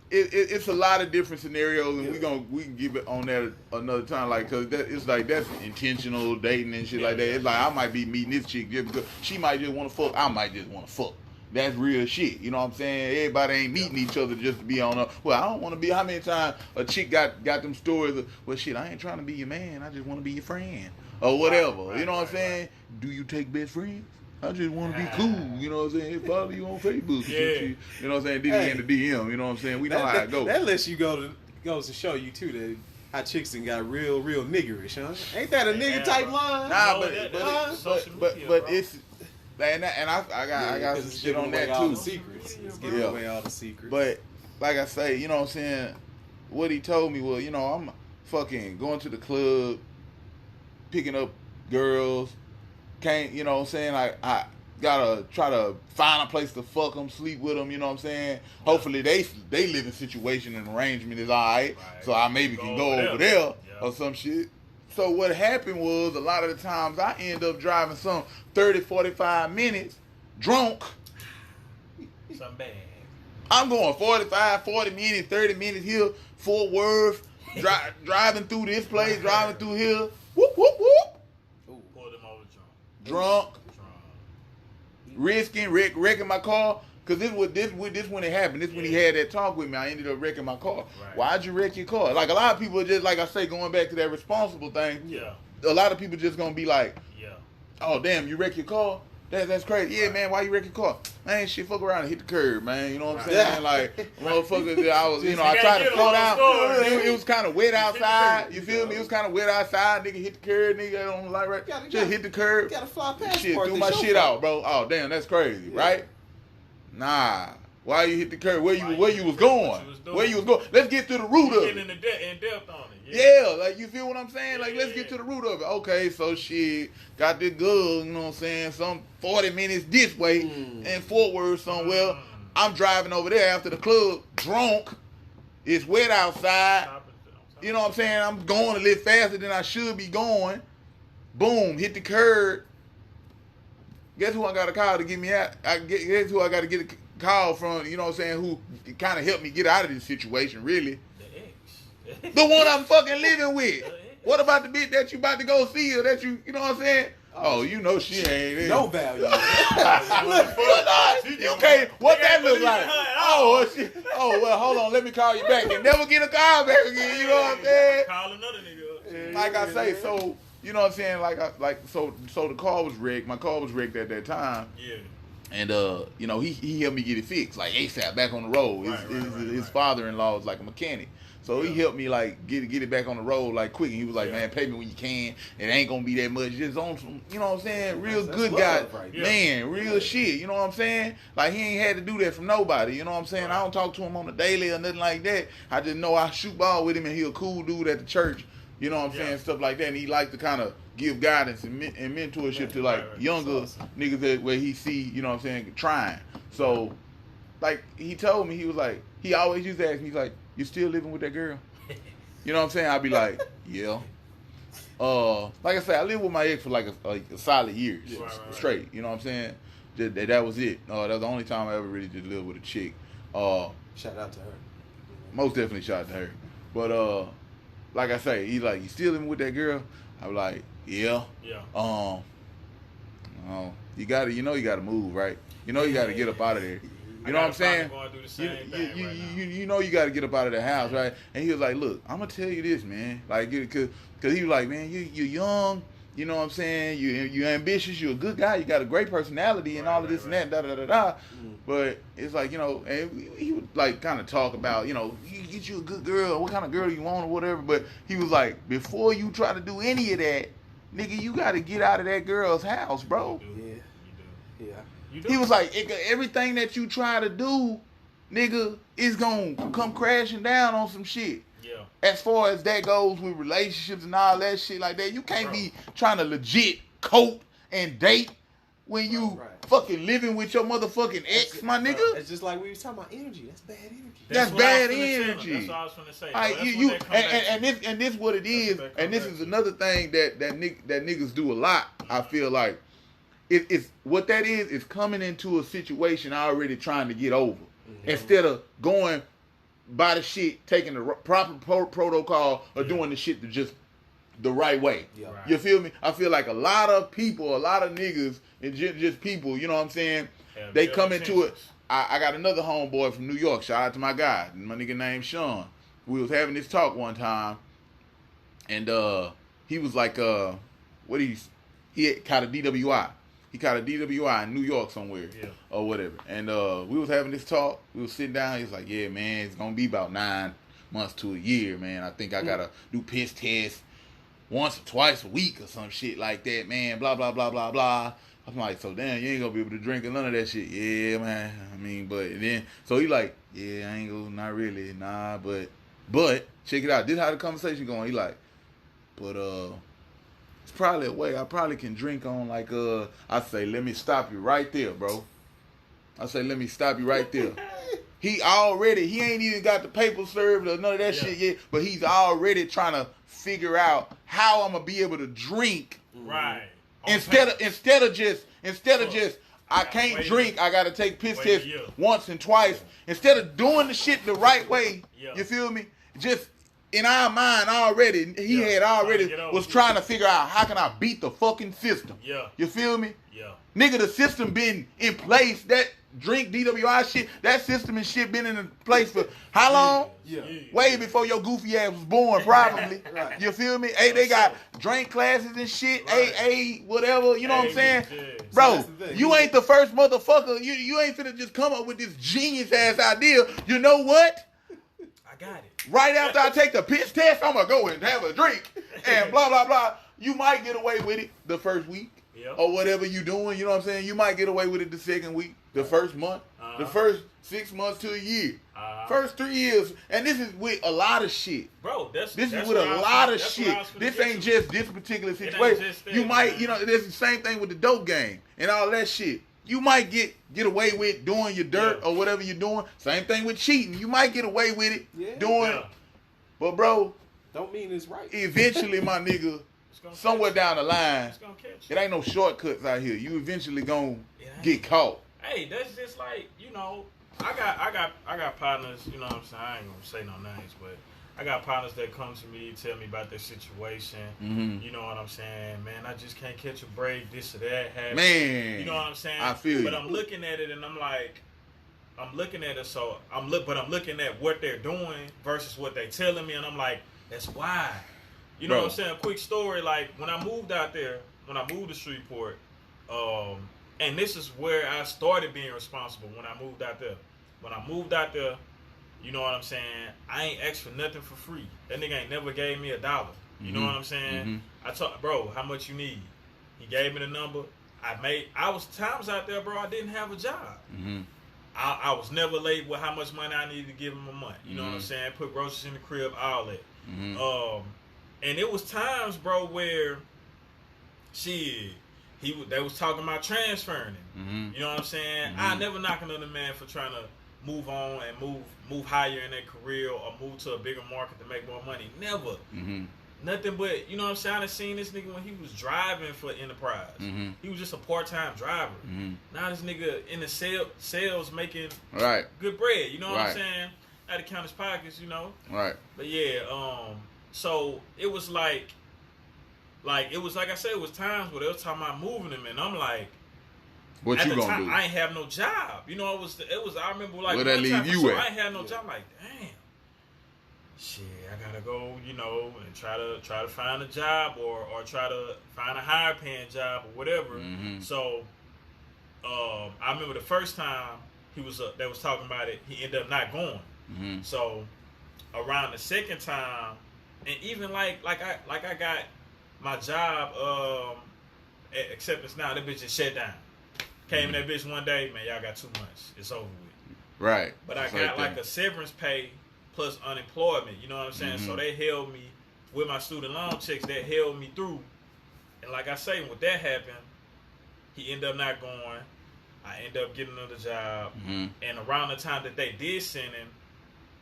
it's a lot of different scenarios, and we can give it on that another time. Like, cause it's like that's intentional dating and shit like that. It's like I might be meeting this chick just because she might just want to fuck. I might just want to fuck. That's real shit. You know what I'm saying? Everybody ain't meeting each other just to be on a... Well, I don't want to be... How many times a chick got them stories of, well, shit, I ain't trying to be your man. I just want to be your friend. Or whatever. You know what I'm saying? Do you take best friends? I just want to be cool. You know what I'm saying? Follow you on Facebook. You know what I'm saying? Then in the DM. You know what I'm saying? We know how it goes. That lets you goes to show you, too, that how chicks done got real niggerish, huh? Ain't that a nigga type line? Nah, but it's... And I got some shit on that too. It's giving away all the secrets. But like I say, you know what I'm saying? What he told me was, you know, I'm fucking going to the club, picking up girls. Can't, you know what I'm saying? I gotta try to find a place to fuck them, sleep with them. You know what I'm saying? Hopefully they living situation and arrangement is alright, so I maybe can go over there or some shit. So what happened was a lot of the times I end up driving some 30, 45 minutes drunk. Some bad. I'm going 45, 40 minutes, 30 minutes here, Fort Worth, driving through this place, driving through here. Whoop, whoop, whoop. Pull them over drunk. wrecking my car. Cause this when it happened. This when he had that talk with me. I ended up wrecking my car. Right. Why'd you wreck your car? Like a lot of people are just like I say, going back to that responsible thing. Yeah. A lot of people just gonna be like, oh damn, you wreck your car? That's crazy. Yeah, man, why you wreck your car? Man, shit, fuck around and hit the curb, man. You know what I'm saying? Like, motherfucker, I was, I tried to slow down. It was kind of wet outside. You feel me? It was kind of wet outside. Nigga hit the curb, nigga on the light right. Just hit the curb. Gotta fly past. Shit, threw my shit out, bro. Oh damn, that's crazy, right? Nah. Why you hit the curb? Where you was going? Where you was going? Let's get to the root of it. In depth on it. Yeah, like you feel what I'm saying? Like let's get to the root of it. Okay, so shit, got this girl, you know what I'm saying? Some 40 minutes this way and forward somewhere. I'm driving over there after the club, drunk. It's wet outside. You know what I'm saying? I'm going a little faster than I should be going. Boom, hit the curb. Guess who I got to call to get me out? Guess who I got to get a call from, you know what I'm saying, who kind of helped me get out of this situation, really. The ex. The one I'm fucking living with. What about the bitch that you about to go see or that you know what I'm saying? Oh, you know she ain't in. No value. You can't, what that look like? Oh, well, hold on, let me call you back and never get a call back again, you know what I'm saying? Call another nigga. Like I say, so, you know what I'm saying, so the car was wrecked. My car was wrecked at that time. Yeah. And he helped me get it fixed, like ASAP, back on the road. His father-in-law is like a mechanic, so he helped me like get it back on the road like quick. And he was like, man, pay me when you can. It ain't gonna be that much. Just on some, you know what I'm saying, real good guy, man, real shit. You know what I'm saying? Like he ain't had to do that from nobody. You know what I'm saying? I don't talk to him on the daily or nothing like that. I just know I shoot ball with him, and he a cool dude at the church. You know what I'm saying? Stuff like that. And he like to kind of give guidance and mentorship to like younger niggas that where he see, you know what I'm saying, trying. So, like he told me, he was like, he always used to ask me, he's like, you still living with that girl? You know what I'm saying? I'd be like, yeah. Like I said, I lived with my ex for like a solid year straight. You know what I'm saying? That was it. That was the only time I ever really did live with a chick. Shout out to her. Most definitely shout out to her. But like I say, he's like, you still living with that girl? I was like, yeah. Yeah. You gotta move, right? You know you gotta get up out of there. You know what I'm saying? You know you gotta get up out of the house, right? And he was like, look, I'm gonna tell you this, man. Like, cause he was like, man, you're young. You know what I'm saying? You're ambitious. You're a good guy. You got a great personality and all of this and that, da da da da. But it's like, and he would like kind of talk about, you get you a good girl, what kind of girl you want or whatever. But he was like, before you try to do any of that, nigga, you got to get out of that girl's house, bro. Yeah. He was like, everything that you try to do, nigga, is gonna come crashing down on some shit. Yeah. As far as that goes with relationships and all that shit like that, you can't be trying to legit court and date when you fucking living with your motherfucking ex, my nigga. It's just like we was talking about energy. That's bad energy. That's bad energy. That's what I was gonna say. This what it is, and this is another thing that niggas do a lot. I feel like it's what that is coming into a situation already trying to get over, instead of going by the shit, taking the proper protocol, or doing the shit the right way. Yeah. Right. You feel me? I feel like a lot of people, a lot of niggas, and just people, you know what I'm saying? They come into it. I got another homeboy from New York. Shout out to my guy, my nigga named Sean. We was having this talk one time, and he was like, he caught a DWI. He caught a DWI in New York somewhere, or whatever. And we was having this talk. We was sitting down. He was like, yeah, man, it's going to be about 9 months to a year, man. I think I got to do piss tests once or twice a week or some shit like that, man. Blah, blah, blah, blah, blah. I'm like, so damn, you ain't going to be able to drink none of that shit. Yeah, man. I mean, but then, so he like, yeah, I ain't going to, not really, nah, but check it out. This is how the conversation going. He like, but, it's probably a way I probably can drink on, like, I say, let me stop you right there, bro. I say, let me stop you right there. He ain't even got the paper served or none of that shit yet, but he's already trying to figure out how I'm gonna be able to drink. Right. Instead of just I can't drink, I gotta take piss tests once and twice. Instead of doing the shit the right way, you feel me? Just in our mind already, he had already was trying to figure out how can I beat the fucking system. Yeah. You feel me? Yeah. Nigga, the system been in place. That drink DWI shit, that system and shit been in place for how long? Yeah. Way before your goofy ass was born, probably. Right. You feel me? Hey, they got drink classes and shit, Right. AA, whatever. You know what I'm saying? Yeah. Bro, So you ain't the first motherfucker. You ain't finna just come up with this genius ass idea. You know what? I got it. Right after I take the piss test, I'm gonna go and have a drink and blah blah blah. You might get away with it the first week or whatever you doing. You know what I'm saying? You might get away with it the second week, the first month, the first 6 months to a year, first 3 years. And this is with a lot of shit, bro. This is with a lot of shit. This ain't just this particular situation. You might, you know, there's the same thing with the dope game and all that shit. You might get away with doing your dirt or whatever you're doing. Same thing with cheating. You might get away with it doing it. But bro, don't mean it's right. Eventually, my nigga, somewhere down the line, it ain't no shortcuts out here. You eventually gonna get caught. Hey, that's just like, you know, I got partners, you know what I'm saying? I ain't gonna say no names, but I got partners that come to me, tell me about their situation. Mm-hmm. You know what I'm saying? Man, I just can't catch a break, this or that happens. Man. You know what I'm saying? I feel But you. I'm looking at it and I'm like, I'm looking at it, so I'm looking at what they're doing versus what they telling me, and I'm like, that's why. You know what I'm saying? Quick story, like when I moved out there, when I moved to Shreveport, and this is where I started being responsible when I moved out there. When I moved out there, you know what I'm saying? I ain't asked for nothing for free. That nigga ain't never gave me $1. You know what I'm saying? Mm-hmm. I told, bro, how much you need? He gave me the number. I was times out there, bro, I didn't have a job. Mm-hmm. I was never late with how much money I needed to give him a month. You know what I'm saying? Put groceries in the crib, all that. Mm-hmm. And it was times, bro, where they was talking about transferring him. Mm-hmm. You know what I'm saying? I never knock another man for trying to move on and move higher in their career or move to a bigger market to make more money. Never. Mm-hmm. Nothing but, you know what I'm saying? I done seen this nigga when he was driving for Enterprise. Mm-hmm. He was just a part-time driver. Mm-hmm. Now this nigga in the sales making good bread. You know what I'm saying? Had to count his pockets, you know? Right. But yeah, so it was like I said, it was times where they was talking about moving him, and I'm like, what at you the gonna time, do? I ain't have no job. You know, it was. I remember like where that leave you at? I ain't had no job. Like, damn, shit, I gotta go. You know, and try to find a job or try to find a higher paying job or whatever. Mm-hmm. So, I remember the first time they was talking about it. He ended up not going. Mm-hmm. So, around the second time, and even like I got my job at Acceptance Now, that bitch just shut down. Came in that bitch one day, man, y'all got too much. It's over with. Right. But I got like a severance pay plus unemployment, you know what I'm saying? Mm-hmm. So they held me with my student loan checks, that held me through. And like I say, when that happened, he ended up not going. I ended up getting another job. Mm-hmm. And around the time that they did send him,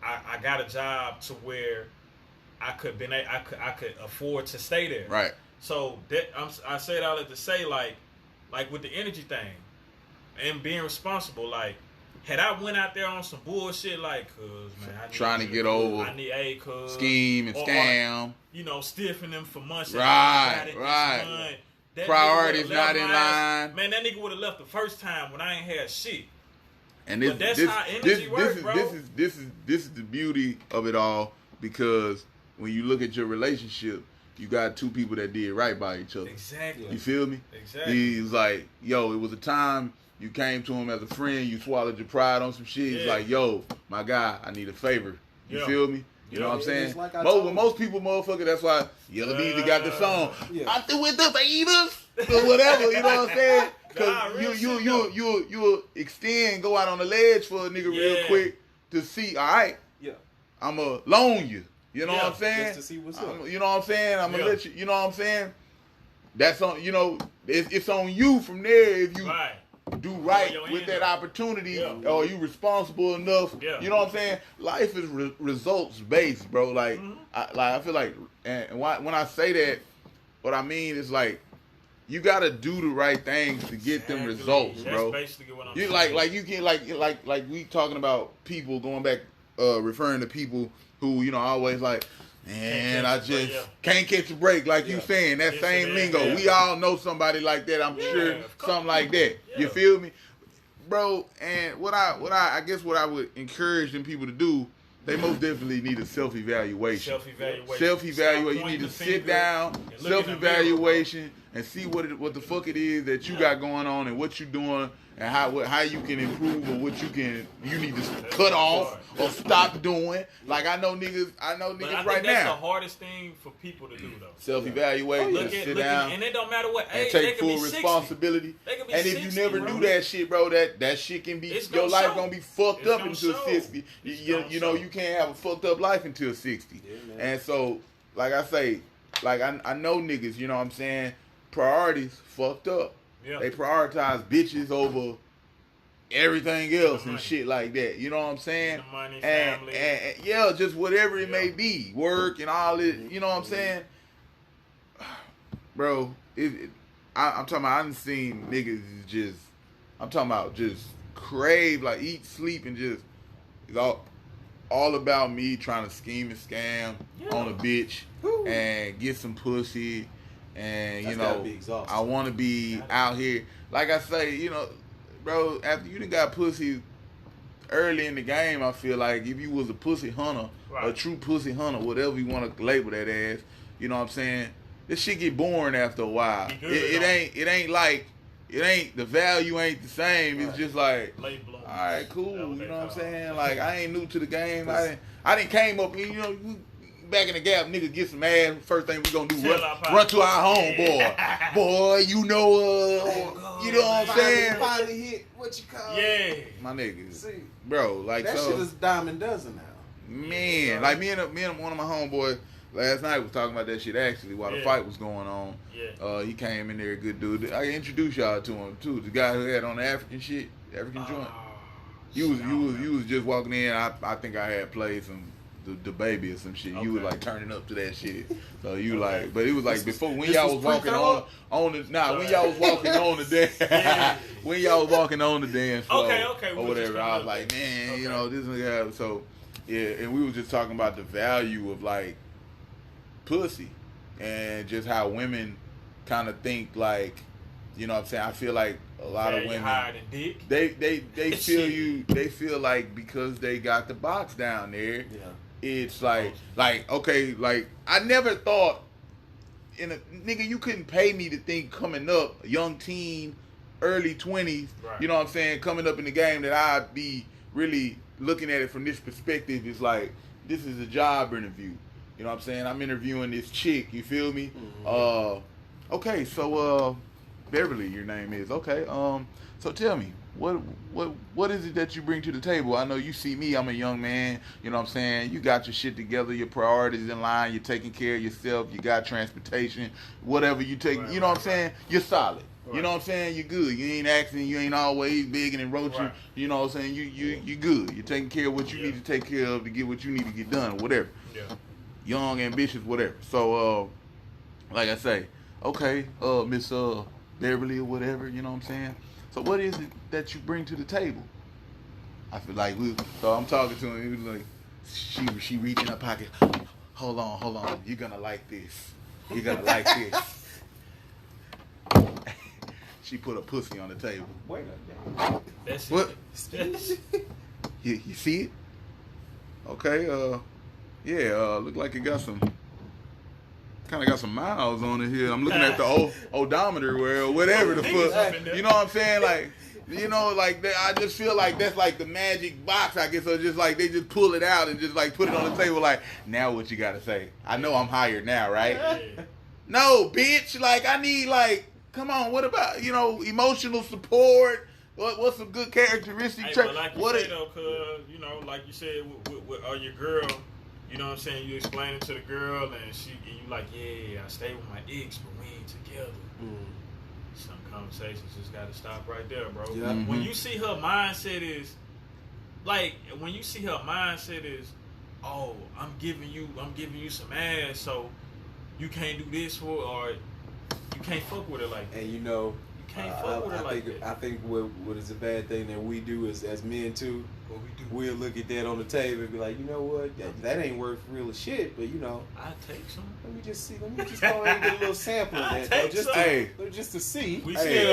I got a job to where I could afford to stay there. Right. So that I said all that to say, like with the energy thing and being responsible, like had I went out there on some bullshit, like I need trying to get over, I need scheme and scam, you know, stiffing them for months. Right. Priorities not in line. Man, that nigga would have left the first time when I ain't had shit. And that's how energy works, bro. This is the beauty of it all, because when you look at your relationship, you got two people that did right by each other. Exactly. You feel me? Exactly. He was like, yo, it was a time you came to him as a friend, you swallowed your pride on some shit. He's like, yo, my guy, I need a favor. You feel me? You know what I'm saying? Like most people, motherfucker, that's why Yellow Beezy got the song. I'm through with the babies. Or whatever, you know what I'm saying? Because you'll extend, go out on the ledge for a nigga real quick to see, all right, I'm going to loan you. You know what I'm saying? Just to see what's up. You know what I'm saying? I'm going to let you, you know what I'm saying? That's on, you know, it's on you from there if you do right with that opportunity, or you responsible enough. You know what I'm saying? Life is results based, bro. Like, I feel like, and when I say that, what I mean is like, you gotta do the right things to get them results, bro. That's basically what I'm saying. Like you can like we talking about people going back, referring to people who, you know, always like, And I just can't catch a break, like you saying. That same lingo. Yeah. We all know somebody like that. I'm sure something like that. Yeah. You feel me, bro? And what I guess what I would encourage them people to do, they most definitely need a self-evaluation. Self-evaluation. You need to sit down, self-evaluation, and see what the fuck it is that you got going on and what you doing. And how you can improve or what you need to cut off or stop doing. Like I know niggas right now. That's the hardest thing for people to do though. Self-evaluate, sit down, and it don't matter what age. And take full responsibility. And if you never do that shit, bro, that shit can be your life gonna be fucked up until 60. You know you can't have a fucked up life until 60. Yeah, and so, like I say, like I know niggas, you know what I'm saying, priorities fucked up. Yeah. They prioritize bitches over everything else and shit like that. You know what I'm saying? The money, family. And yeah, just whatever it may be. Work and all it. You know what I'm saying? Bro, I'm talking about, I done seen niggas just, I'm talking about just crave, like eat, sleep, and just, it's all about me trying to scheme and scam on a bitch and get some pussy. And, you know, I want to be out here. Like I say, you know, bro, after you done got pussy early in the game, I feel like if you was a pussy hunter, a true pussy hunter, whatever you want to label that as, you know what I'm saying? This shit get boring after a while. It ain't the value ain't the same. It's just like, all right, cool. You know what I'm saying? Like, I ain't new to the game. I didn't came up, you know, back in the gap, niggas get some ass. First thing we gonna do, run to our homeboy. Boy, you know, you know what I'm saying? Finally hit what you call my niggas. See, bro, like that shit is dime a dozen now. Man, like me and one of my homeboys last night was talking about that shit actually while the fight was going on. He came in there, a good dude. I introduced y'all to him too. The guy who had on the African shit, African joint. You was just walking in. I think I had played some. The baby or some shit. You was like turning up to that shit. So you like, but it was like before when y'all was walking on the when y'all was walking on the dance when y'all was walking on the dance floor or whatever. I was like, man, you know this nigga. So yeah, and we was just talking about the value of like pussy and just how women kind of think like, you know what I'm saying. I feel like a lot of women they feel like because they got the box down there. Yeah. It's like okay, like I never thought nigga you couldn't pay me to think coming up, young teen, early 20s, you know what I'm saying, coming up in the game that I'd be really looking at it from this perspective. It's like this is a job interview. You know what I'm saying? I'm interviewing this chick, you feel me? Mm-hmm. Okay, so Beverly, your name is. Okay, so tell me, what is it that you bring to the table? I know you see me, I'm a young man, you know what I'm saying? You got your shit together, your priorities in line, you're taking care of yourself, you got transportation, whatever you take, you know what I'm saying? You're solid. You know what I'm saying? You're good. You ain't acting, you ain't always bigging and roaching. You know what I'm saying? You good. You're taking care of what you need to take care of to get what you need to get done, whatever. Yeah. Young, ambitious, whatever. So, like I say, okay, Miss Beverly or whatever, you know what I'm saying? So what is it that you bring to the table? I feel like so I'm talking to him, he was like, she reached in her pocket, hold on, you're gonna like this. You're gonna like this. She put a pussy on the table. Wait a minute. That's what? You see it? Okay, look like it got some miles on it here. I'm looking at the odometer or whatever the fuck. You know what I'm saying? Like, you know, like I just feel like that's like the magic box, I guess. So just like they just pull it out and just like put it on the table. Like, now what you gotta say? I know I'm hired now, right? No, bitch. Like I need like, come on. What about emotional support? What's some good characteristics? Hey, like you said though, cause like you said with your girl. You know what I'm saying? You explain it to the girl, and you like, yeah, I stay with my ex, but we ain't together. Some conversations just gotta stop right there, bro. Yeah. Mm-hmm. When you see her mindset is, oh, I'm giving you some ass, so you can't do this for, or you can't fuck with her like that. And can't fuck with her like that. I think what is a bad thing that we do is as men too. What we do? We'll look at that on the table and be like, you know what, that ain't worth real shit, but you know. I take some. Let me just go ahead and get a little sample of that, though, just to see. We Hey,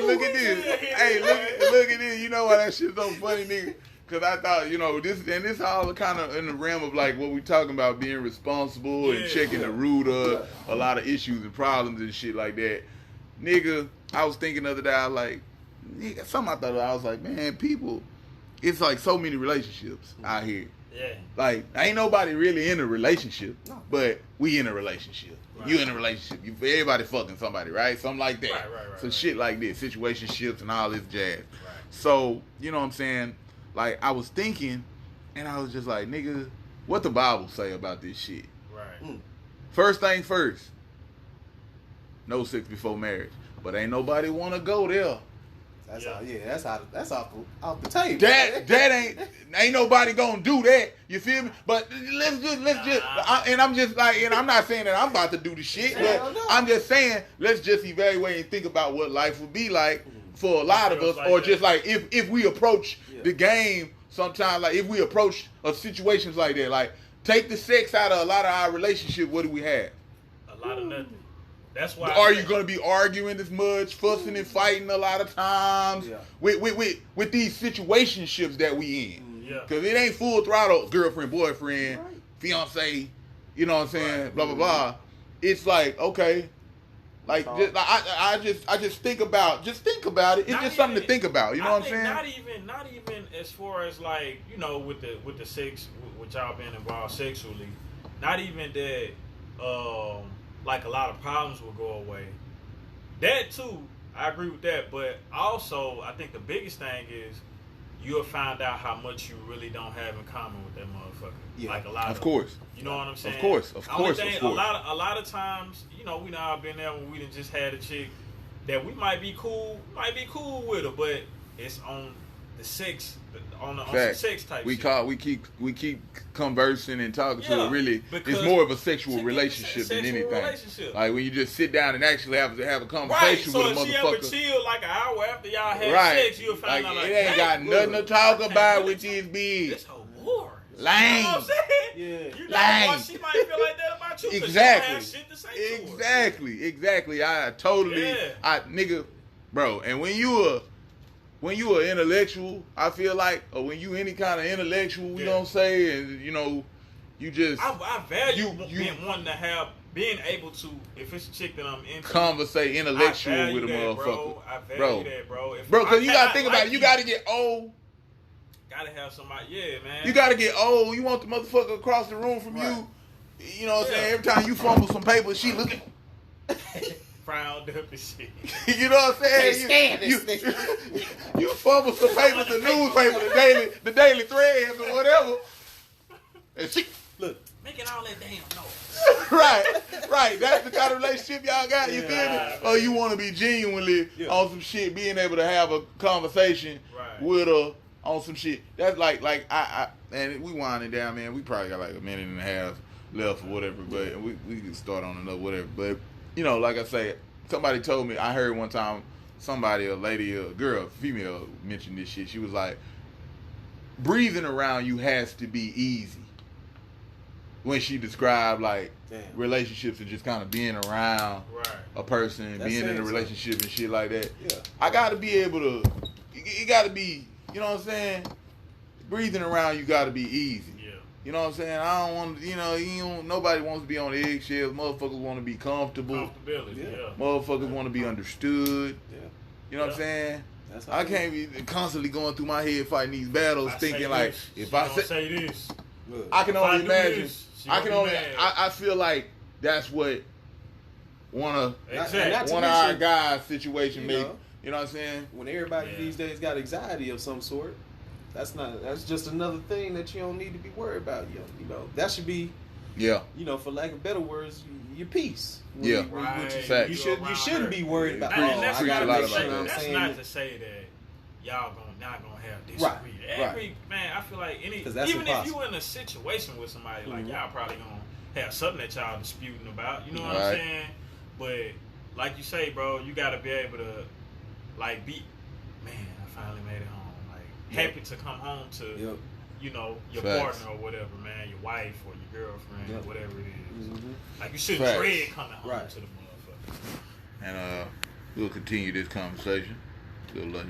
look at this. Hey, look at this. You know why that shit's so funny, nigga? Because I thought, you know, this all kind of in the realm of like what we talking about, being responsible and checking the root of a lot of issues and problems and shit like that. Nigga, I was thinking the other day, I was like, nigga, something I thought I was like, man, people, it's like so many relationships out here. Yeah. Like, ain't nobody really in a relationship, but we in a relationship. Right. You in a relationship. Everybody fucking somebody, right? Something like that. Right. Shit like this, situationships and all this jazz. Right. So, you know what I'm saying? Like, I was thinking, and I was just like, nigga, what the Bible say about this shit? Right. First thing first, no sex before marriage. But ain't nobody want to go there. That's off the table. That ain't nobody gonna do that. You feel me? But let's just, and I'm just like, and I'm not saying that I'm about to do the shit, but I'm just saying let's just evaluate and think about what life would be like for a lot of us, or just like if we approach the game sometimes, like if we approach situations like that, like take the sex out of a lot of our relationship, what do we have? A lot of nothing. That's why. Are you gonna be arguing as much, fussing and fighting a lot of times with these situationships that we in? Yeah. Cause it ain't full throttle girlfriend, boyfriend, fiance. You know what I'm saying? Blah blah blah. It's like okay, like I just think about it. It's just something to think about. You know what I'm saying? Not even as far as like with the sex, with y'all being involved sexually. Not even that. Like a lot of problems will go away. That too, I agree with that. But also, I think the biggest thing is you'll find out how much you really don't have in common with that motherfucker. Yeah. Like a lot of course. You know what I'm saying? Of course. A lot of times, we know I've been there when we done just had a chick that we might be cool with her, but it's on the sex, on some sex type shit. We keep conversing and talking to it. Really, it's more of a sexual relationship than anything. Like when you just sit down and actually have a conversation with a motherfucker. So if she ever chill like an hour after y'all had sex, you'll find out like it ain't got nothing to talk about with this bitch. This whole war. Lame. You know what I'm saying? Yeah. You know why she might feel like that about you. Exactly. She don't have shit to say to her. Exactly. I totally. Nigga, bro. And when you are intellectual, I feel like, or when you any kind of intellectual, we gonna say, and you just. I value being able to, if it's a chick that I'm into, conversate intellectual with a motherfucker. Bro. I value that, bro. Because you gotta think about it. You gotta get old. Gotta have somebody, man. You gotta get old. You want the motherfucker across the room from you. You know what I'm saying? Every time you fumble some paper, she looking. Frowned up and shit. You know what I'm saying? You fumble some papers, the newspaper, the daily threads or whatever. And she look making all that damn noise. Right. That's the kind of relationship y'all got. You feel me? Or you want to be genuinely on some shit, being able to have a conversation with her on some shit. That's like I and we winding down, man. We probably got like a minute and a half left or whatever, but we can start on another whatever. But like I say, somebody told me, I heard one time somebody, a lady, a girl, a female mentioned this shit. She was like, breathing around you has to be easy. When she described like relationships and just kind of being around a person, being in a relationship and shit like that. Yeah. I gotta be able to, it gotta be, you know what I'm saying? Breathing around you gotta be easy. Yeah. You know what I'm saying? I don't want, nobody wants to be on eggshells. Motherfuckers want to be comfortable. Comfortability, Motherfuckers want to be understood. Yeah. You know what I'm saying? I can't be constantly going through my head fighting these battles thinking like, if I say this, I can only imagine. I feel like that's what one of our guys' situation make. You know what I'm saying? When everybody these days got anxiety of some sort, that's just another thing that you don't need to be worried about. You know that should be, for lack of better words, your peace. You shouldn't be worried about. That's not to say that y'all not gonna have disagreement. Man, I feel like even if you in a situation with somebody, like y'all probably gonna have something that y'all disputing about. You know what I'm saying? But like you say, bro, you gotta be able to like be, man, I finally made it home. Like happy to come home to, you know, your partner or whatever, man, your wife or your girlfriend or whatever it is. Mm-hmm. Like you shouldn't dread coming home to the motherfucker. And we'll continue this conversation. Good luck.